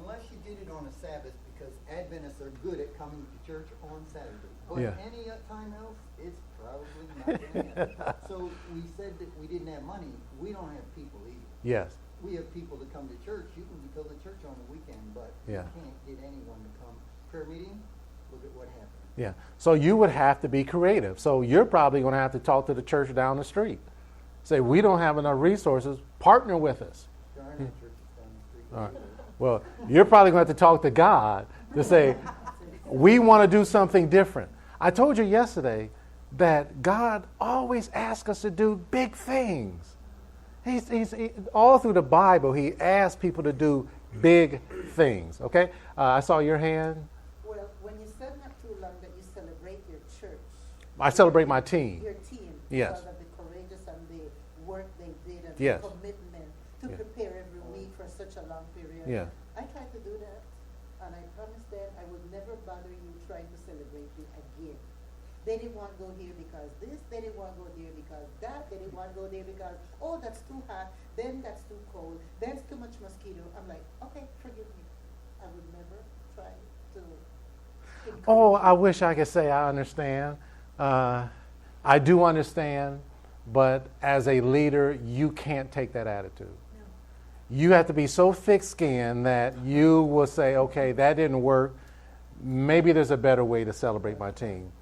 Unless you did it on a Sabbath, because Adventists are good at coming to church on Saturday. But Yeah. any time else, it's probably not going to happen. So we said that we didn't have money. We don't have people either. Yes. We have people to come to church. You can go to church on the weekend, but Yeah. you can't get anyone to come. Prayer meeting, look at what happened. Yeah. So you would have to be creative. So you're probably going to have to talk to the church down the street Say, we don't have enough resources. Partner with us. There are no churches down the street. All right. Well, you're probably going to have to talk to God to say, we want to do something different. I told you yesterday that God always asks us to do big things. All through the Bible, he asks people to do big things. Okay? I saw your hand. Well, when you said not too long that you celebrate your church. I celebrate my team. Your team. Yes. Because of the courageous and the work they did and Yes. the commitment to Yeah. prepare every week for such a long period. Yeah. I tried to do that, and I promised them I would never bother you trying to celebrate me again. They didn't want to go here because this, they didn't want to go there because that, they didn't want to go there because, oh, that's too hot, then that's too cold, then it's too much mosquito. I'm like, okay, forgive me. I would never try to encourage Oh, you. I wish I could say I understand. I do understand, but as a leader, you can't take that attitude. You have to be so thick-skinned that you will say, okay, that didn't work. Maybe there's a better way to celebrate my team.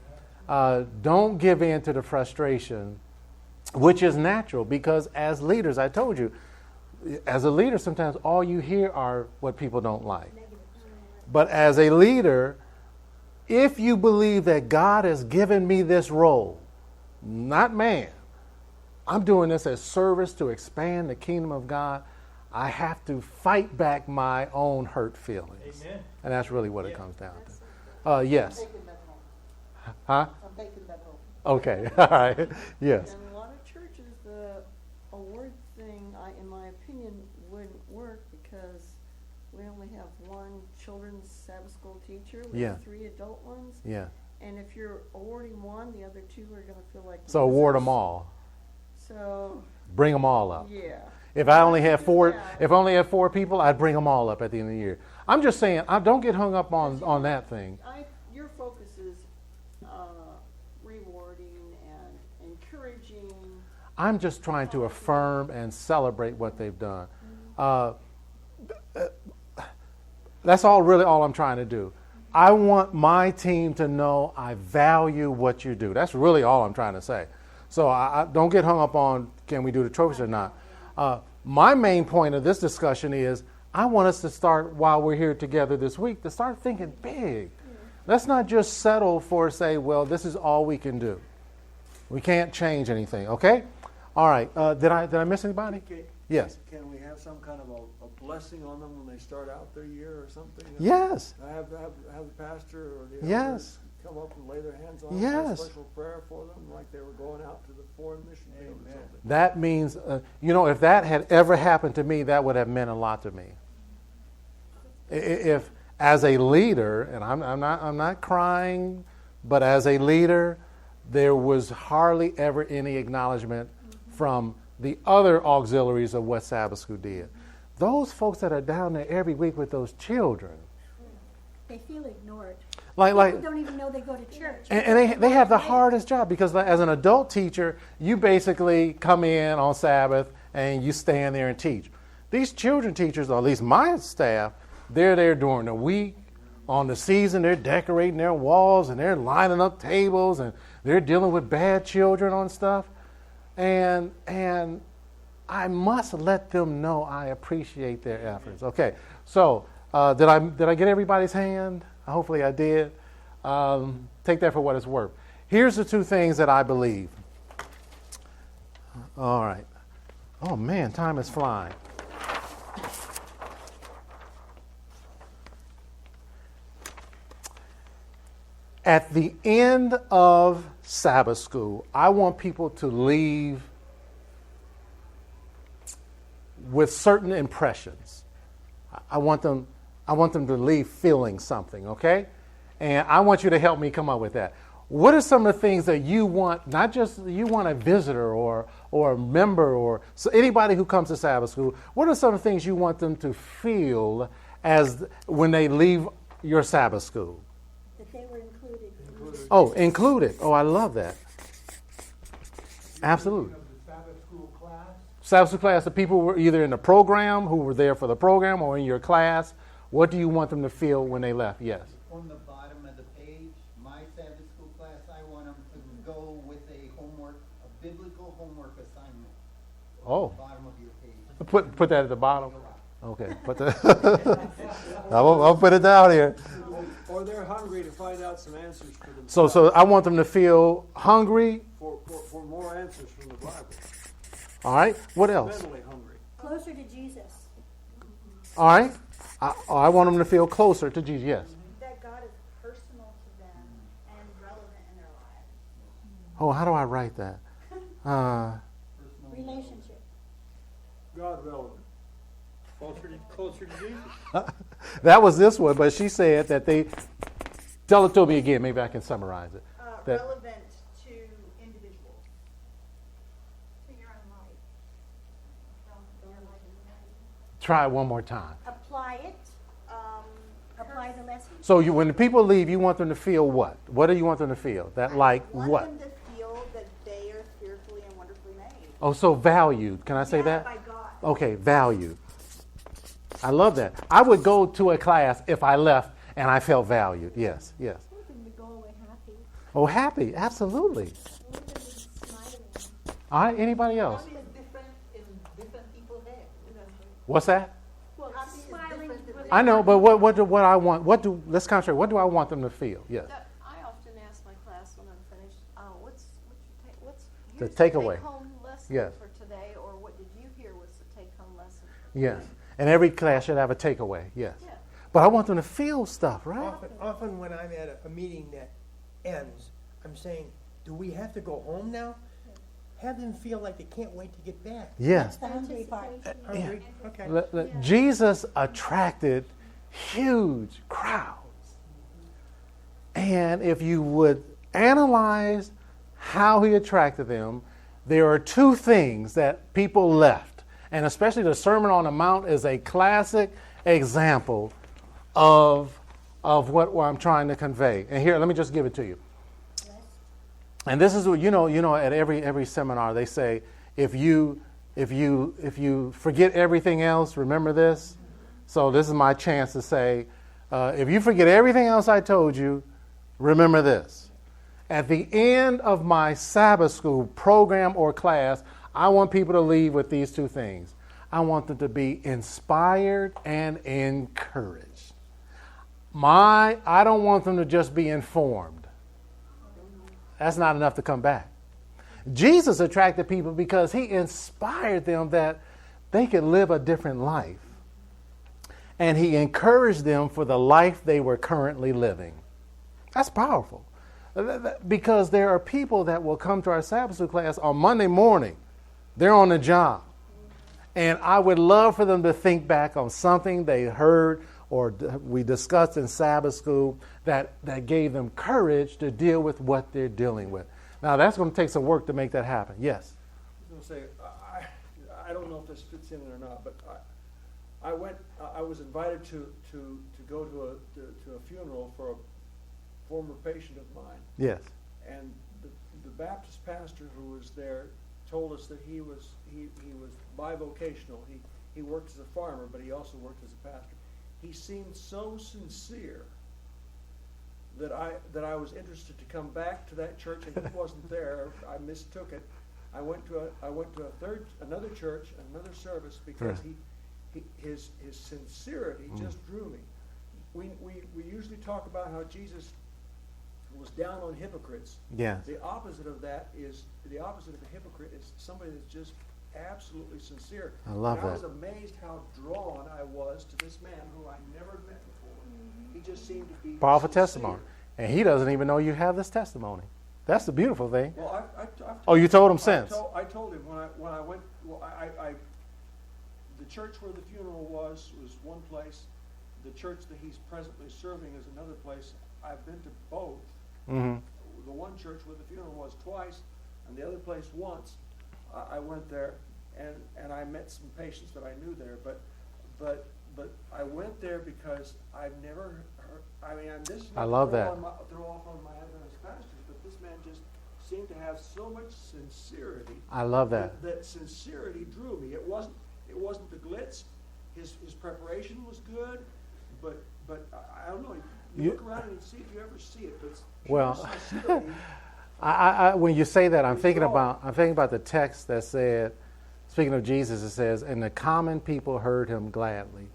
Don't give in to the frustration, which is natural, because as leaders, I told you, as a leader, sometimes all you hear are what people don't like. But as a leader, if you believe that God has given me this role, not man, I'm doing this as service to expand the kingdom of God, I have to fight back my own hurt feelings. Amen. And that's really what it comes down to. Yes. I'm taking that home. Huh? I'm taking that home. Okay. All right. Yes. In a lot of churches, the award thing, in my opinion, wouldn't work because we only have one children's Sabbath school teacher. We Yeah. have 3 adult ones. Yeah. And if you're awarding one, the other 2 are going to feel like So award losers. them all. So, Bring them all up. yeah. If I only have four, Yeah. if I only have 4 people, I'd bring them all up at the end of the year. I'm just saying, don't get hung up on that thing. Your focus is rewarding and encouraging. I'm just trying to affirm and celebrate what they've done. That's really all I'm trying to do. I want my team to know I value what you do. That's really all I'm trying to say. So I don't get hung up on can we do the trophies or not. My main point of this discussion is I want us to start, while we're here together this week, to start thinking big. Let's not just settle for, say, well, this is all we can do. We can't change anything, okay? All right. Did I miss anybody? Yes. Can we have some kind of a blessing on them when they start out their year or something? Yes. Have the pastor or the Yes. elders come up and lay their hands on them, Yes. a special prayer for them, like they were going out to the foreign mission field or something. That means, if that had ever happened to me, that would have meant a lot to me. If, as a leader, and I'm not crying, but as a leader, there was hardly ever any acknowledgement from the other auxiliaries of what Sabbath School did. Those folks that are down there every week with those children, They feel ignored. like People don't even know they go to church. and they have the hardest job because as an adult teacher, you basically come in on Sabbath and you stand there and teach. These children teachers, or at least my staff, they're there during the week. On the season, they're decorating their walls and they're lining up tables and they're dealing with bad children on stuff. And I must let them know I appreciate their efforts. Okay, so did I get everybody's hand? Hopefully I did. Take that for what it's worth. Here's the 2 things that I believe. All right. Oh man, time is flying. At the end of Sabbath school, I want people to leave with certain impressions. I want them to leave feeling something, okay? And I want you to help me come up with that. What are some of the things that you want, not just you want a visitor or a member or anybody who comes to Sabbath school, what are some of the things you want them to feel as when they leave your Sabbath school? That they were included. Oh, included. Oh, I love that. Absolutely. Sabbath school class. Sabbath school class, the people who were either in the program, who were there for the program, or in your class. What do you want them to feel when they left? Yes. On the bottom of the page, my Sabbath school class, I want them to go with a biblical homework assignment. Oh, bottom of your page. put that at the bottom. Okay, I'll put it down here. Or they're hungry to find out some answers for So themselves. I want them to feel hungry. For more answers from the Bible. All right. What else? Mentally hungry. Closer to Jesus. All right. I want them to feel closer to Jesus. Yes. That God is personal to them and relevant in their lives. Oh, how do I write that? Relationship. God relevant. Closer to Jesus. That was this one, but she said that they. Tell it to me again. Maybe I can summarize it. That- Relevant to individuals. To your own life. Try it one more time. Apply it. Um, Apply the lesson. So when the people leave, you want them to feel what? What do you want them to feel? That like I want what? them to feel that they are fearfully and wonderfully made. Oh, so valued. Can I say Yeah, that? by God. Okay, valued. I love that. I would go to a class if I left and I felt valued. Yes, yes. I want them to go away happy. Oh, happy. Absolutely. I want them to be smiling. All right, anybody else? Happy is different in different people there. What's that? Well, Happy is smiling. different in I know, but what I want, let's concentrate. What do I want them to feel? Yes. I often ask my class when I'm finished, what's The your takeaway. take-home lesson Yes. for today, or what did you hear was the take-home lesson? Yes. And every class should have a takeaway. Yes. Yeah. But I want them to feel stuff, right? Often when I'm at a meeting that ends, I'm saying, do we have to go home now? Have them feel like they can't wait to get back. Yes. The hungry part. Hungry? Okay. Jesus attracted huge crowds. And if you would analyze how he attracted them, there are two things that people left. And especially the Sermon on the Mount is a classic example of what I'm trying to convey. And here, let me just give it to you. And this is what you know at every seminar they say, if you forget everything else, remember this. So this is my chance to say, if you forget everything else I told you, remember this. At the end of my Sabbath school program or class, I want people to leave with these two things. I want them to be inspired and encouraged. I don't want them to just be informed. That's not enough to come back. Jesus attracted people because he inspired them that they could live a different life. And he encouraged them for the life they were currently living. That's powerful. Because there are people that will come to our Sabbath school class on Monday morning. They're on the job. And I would love for them to think back on something they heard or we discussed in Sabbath school that gave them courage to deal with what they're dealing with. Now, that's going to take some work to make that happen. Yes? I was going to say, I don't know if this fits in or not, but I was invited to go to a funeral for a former patient of mine. Yes. And the Baptist pastor who was there told us that he was bivocational. He worked as a farmer, but he also worked as a pastor. He seemed so sincere that I was interested to come back to that church, and he wasn't there. I mistook it. I went to another church, another service, because his sincerity just drew me. We usually talk about how Jesus was down on hypocrites. Yeah. The opposite of a hypocrite is somebody that's just absolutely sincere. I love and that. I was amazed how drawn I was to this man who I never met before. He just seemed to be Powerful sincere. testimony. And he doesn't even know you have this testimony. That's the beautiful thing. Well, Oh, you told him since? I told him when I went. Well, the church where the funeral was one place. The church that he's presently serving is another place. I've been to both. Mm-hmm. The one church where the funeral was twice, and the other place once. I went there, and I met some patients that I knew there, but I went there because I've never heard. I mean, this is I love that. Throw off on my Adventist pastors, but this man just seemed to have so much sincerity. I love that. That sincerity drew me. It wasn't the glitz. His preparation was good, but I don't know. You look around and see if you ever see it. But Well, sincerity, I when you say that, I'm thinking about the text that said, speaking of Jesus, it says, and the common people heard him gladly.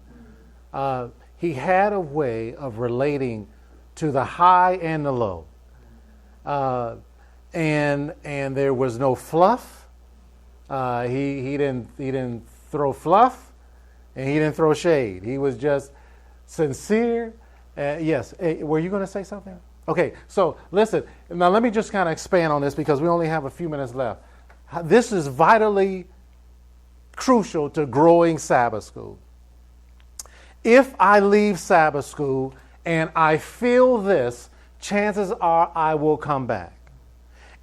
He had a way of relating to the high and the low. And there was no fluff. He didn't throw fluff, and he didn't throw shade. He was just sincere. Yes. Were you going to say something? Okay. So listen. Now let me just kind of expand on this because we only have a few minutes left. This is vitally crucial to growing Sabbath school. If I leave Sabbath school and I feel this, chances are I will come back.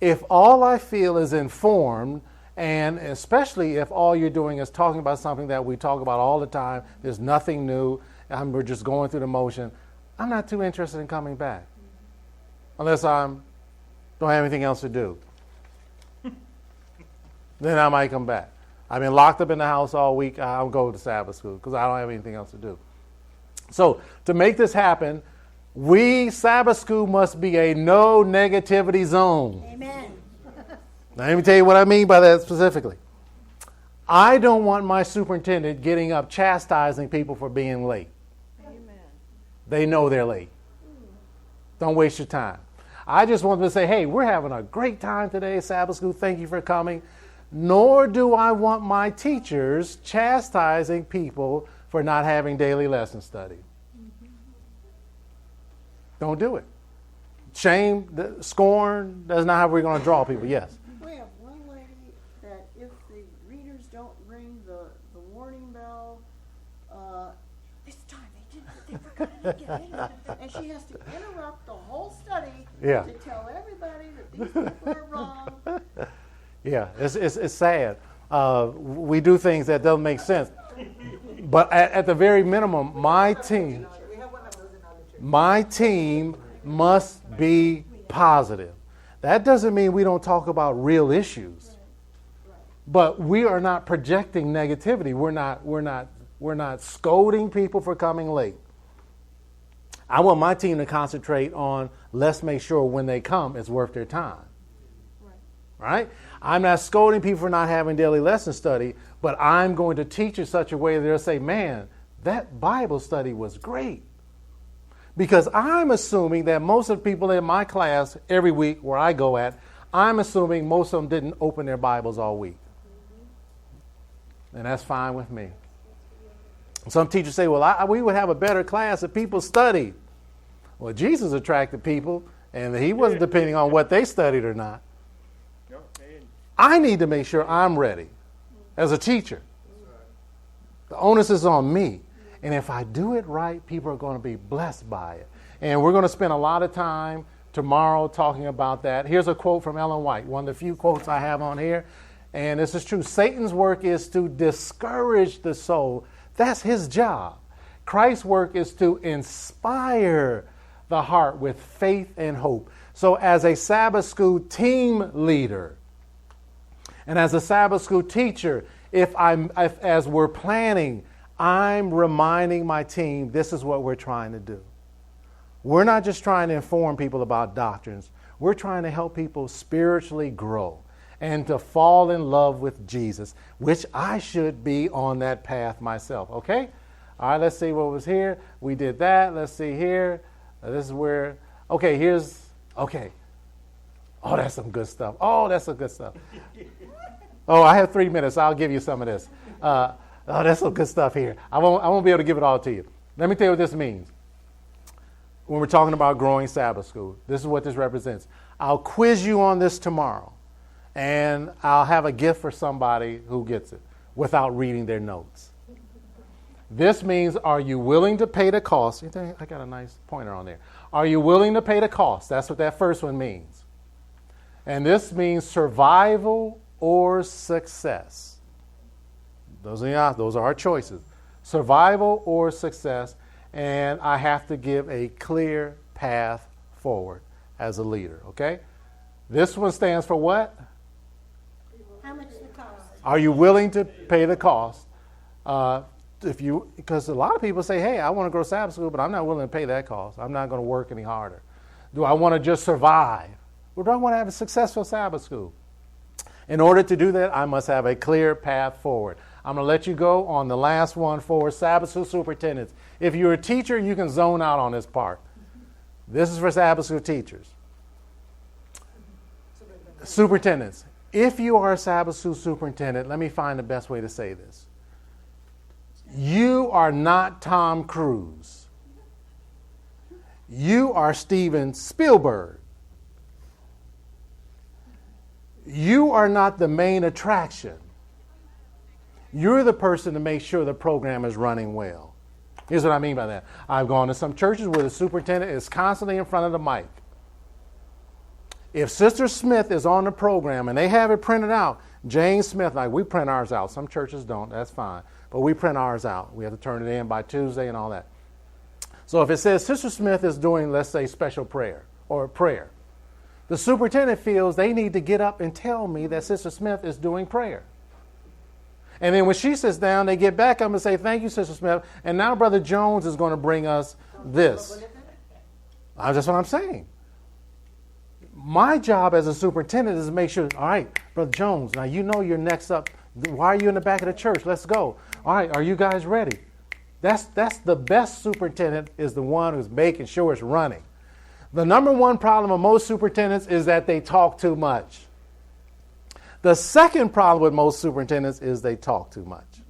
If all I feel is informed, and especially if all you're doing is talking about something that we talk about all the time, there's nothing new, and we're just going through the motion, I'm not too interested in coming back. Unless I don't have anything else to do. Then I might come back. I've been locked up in the house all week. I'll go to Sabbath school because I don't have anything else to do. So to make this happen, Sabbath school must be a no negativity zone. Amen. Now let me tell you what I mean by that specifically. I don't want my superintendent getting up chastising people for being late. Amen. They know they're late. Don't waste your time. I just want them to say, hey, we're having a great time today at Sabbath school. Thank you for coming. Nor do I want my teachers chastising people for not having daily lesson study. Don't do it. Shame, scorn, that's not how we're going to draw people. Yes. We have one lady that if the readers don't ring the warning bell, this time they forgot to get in. And she has to interrupt the whole study Yeah. to tell everybody that these people are wrong. Yeah, it's sad. We do things that don't make sense. But at the very minimum, my team must be positive. That doesn't mean we don't talk about real issues. But we are not projecting negativity. We're not scolding people for coming late. I want my team to concentrate on let's make sure when they come it's worth their time. Right? I'm not scolding people for not having daily lesson study, but I'm going to teach in such a way that they'll say, man, that Bible study was great. Because I'm assuming that most of the people in my class every week where I go at, I'm assuming most of them didn't open their Bibles all week. And that's fine with me. Some teachers say, well, we would have a better class if people studied. Well, Jesus attracted people, and he wasn't depending on what they studied or not. I need to make sure I'm ready as a teacher. The onus is on me. And if I do it right, people are going to be blessed by it. And we're going to spend a lot of time tomorrow talking about that. Here's a quote from Ellen White, one of the few quotes I have on here. And this is true. Satan's work is to discourage the soul. That's his job. Christ's work is to inspire the heart with faith and hope. So as a Sabbath school team leader, and as a Sabbath school teacher, as we're planning, I'm reminding my team this is what we're trying to do. We're not just trying to inform people about doctrines. We're trying to help people spiritually grow and to fall in love with Jesus, which I should be on that path myself. Okay? All right, let's see what was here. We did that. Let's see here. This is where, okay. Oh, that's some good stuff. Oh, I have 3 minutes. I'll give you some of this. That's some good stuff here. I won't be able to give it all to you. Let me tell you what this means. When we're talking about growing Sabbath school, this is what this represents. I'll quiz you on this tomorrow, and I'll have a gift for somebody who gets it without reading their notes. This means, are you willing to pay the cost? I got a nice pointer on there. Are you willing to pay the cost? That's what that first one means. And this means survival or success. Those are our choices. Survival or success. And I have to give a clear path forward as a leader, okay? This one stands for what? How much the cost? Are you willing to pay the cost? Because a lot of people say, hey, I want to go to Sabbath school, but I'm not willing to pay that cost. I'm not going to work any harder. Do I want to just survive? Or do I want to have a successful Sabbath school? In order to do that, I must have a clear path forward. I'm going to let you go on the last one for Sabbath school superintendents. If you're a teacher, you can zone out on this part. This is for Sabbath school teachers. Superintendents. If you are a Sabbath school superintendent, let me find the best way to say this. You are not Tom Cruise. You are Steven Spielberg. You are not the main attraction. You're the person to make sure the program is running well. Here's what I mean by that. I've gone to some churches where the superintendent is constantly in front of the mic. If Sister Smith is on the program and they have it printed out, Jane Smith, like we print ours out. Some churches don't, that's fine. But we print ours out. We have to turn it in by Tuesday and all that. So if it says Sister Smith is doing, let's say, special prayer or prayer, the superintendent feels they need to get up and tell me that Sister Smith is doing prayer. And then when she sits down, they get back up and say, thank you, Sister Smith. And now Brother Jones is going to bring us this. That's what I'm saying. My job as a superintendent is to make sure, all right, Brother Jones, now you know you're next up. Why are you in the back of the church? Let's go. All right, are you guys ready? That's the best superintendent is the one who's making sure it's running. The number one problem of most superintendents is that they talk too much. The second problem with most superintendents is they talk too much.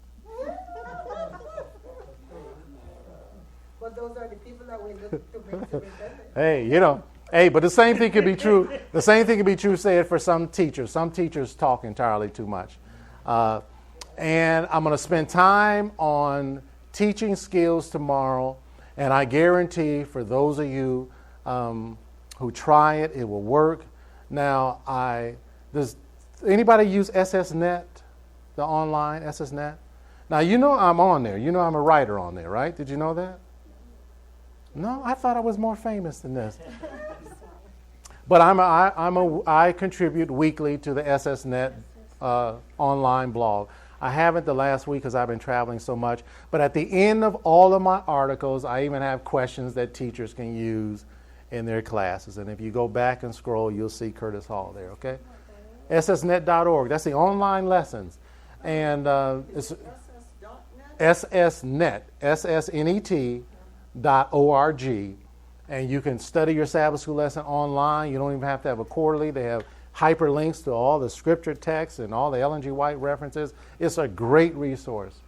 But those are the people that we look to make superintendent. Hey, but the same thing could be true. The same thing could be true, say it for some teachers. Some teachers talk entirely too much. And I'm going to spend time on teaching skills tomorrow. And I guarantee for those of you who try it, it will work. Now, does anybody use SSNet, the online SSNet? Now, you know I'm on there. You know I'm a writer on there, right? Did you know that? No, I thought I was more famous than this. But I contribute weekly to the SSNet online blog. I haven't the last week because I've been traveling so much. But at the end of all of my articles, I even have questions that teachers can use in their classes. And if you go back and scroll, you'll see Curtis Hall there, okay? ssnet.org. That's the online lessons. And it's ssnet, ssnet.org. And you can study your Sabbath school lesson online. You don't even have to have a quarterly. They have hyperlinks to all the scripture texts and all the Ellen G. White references. It's a great resource.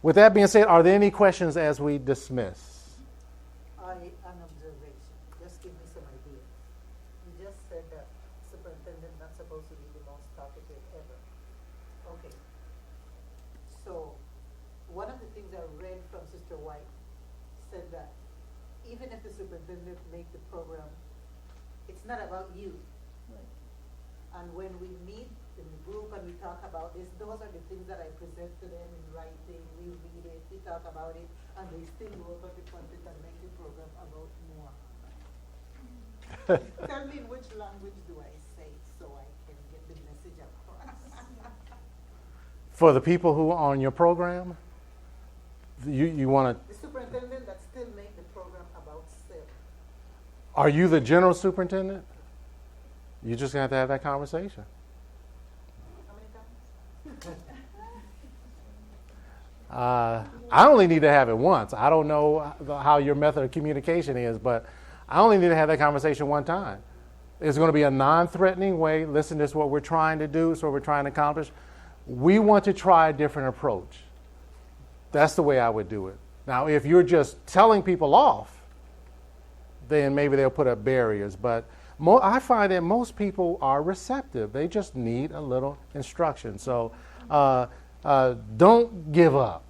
With that being said, are there any questions as we dismiss? An observation. Just give me some ideas. You just said that superintendent not supposed to be the most talkative ever. Okay. So, one of the things I read from Sister White said that even if the superintendent make the program, it's not about you. And when we meet in the group and we talk about this, those are the things that I present to them in writing. We read it, we talk about it, and they still work on the content and make the program about more. Tell me which language do I say so I can get the message across. For the people who are on your program, you want to... The superintendent that still make the program about self. Are you the general superintendent? You're just going to have that conversation. How many times? I only need to have it once. I don't know how your method of communication is, but I only need to have that conversation one time. It's going to be a non-threatening way. Listen, this is what we're trying to do, so we're trying to accomplish. We want to try a different approach. That's the way I would do it. Now, if you're just telling people off, then maybe they'll put up barriers. But I find that most people are receptive. They just need a little instruction. So don't give up.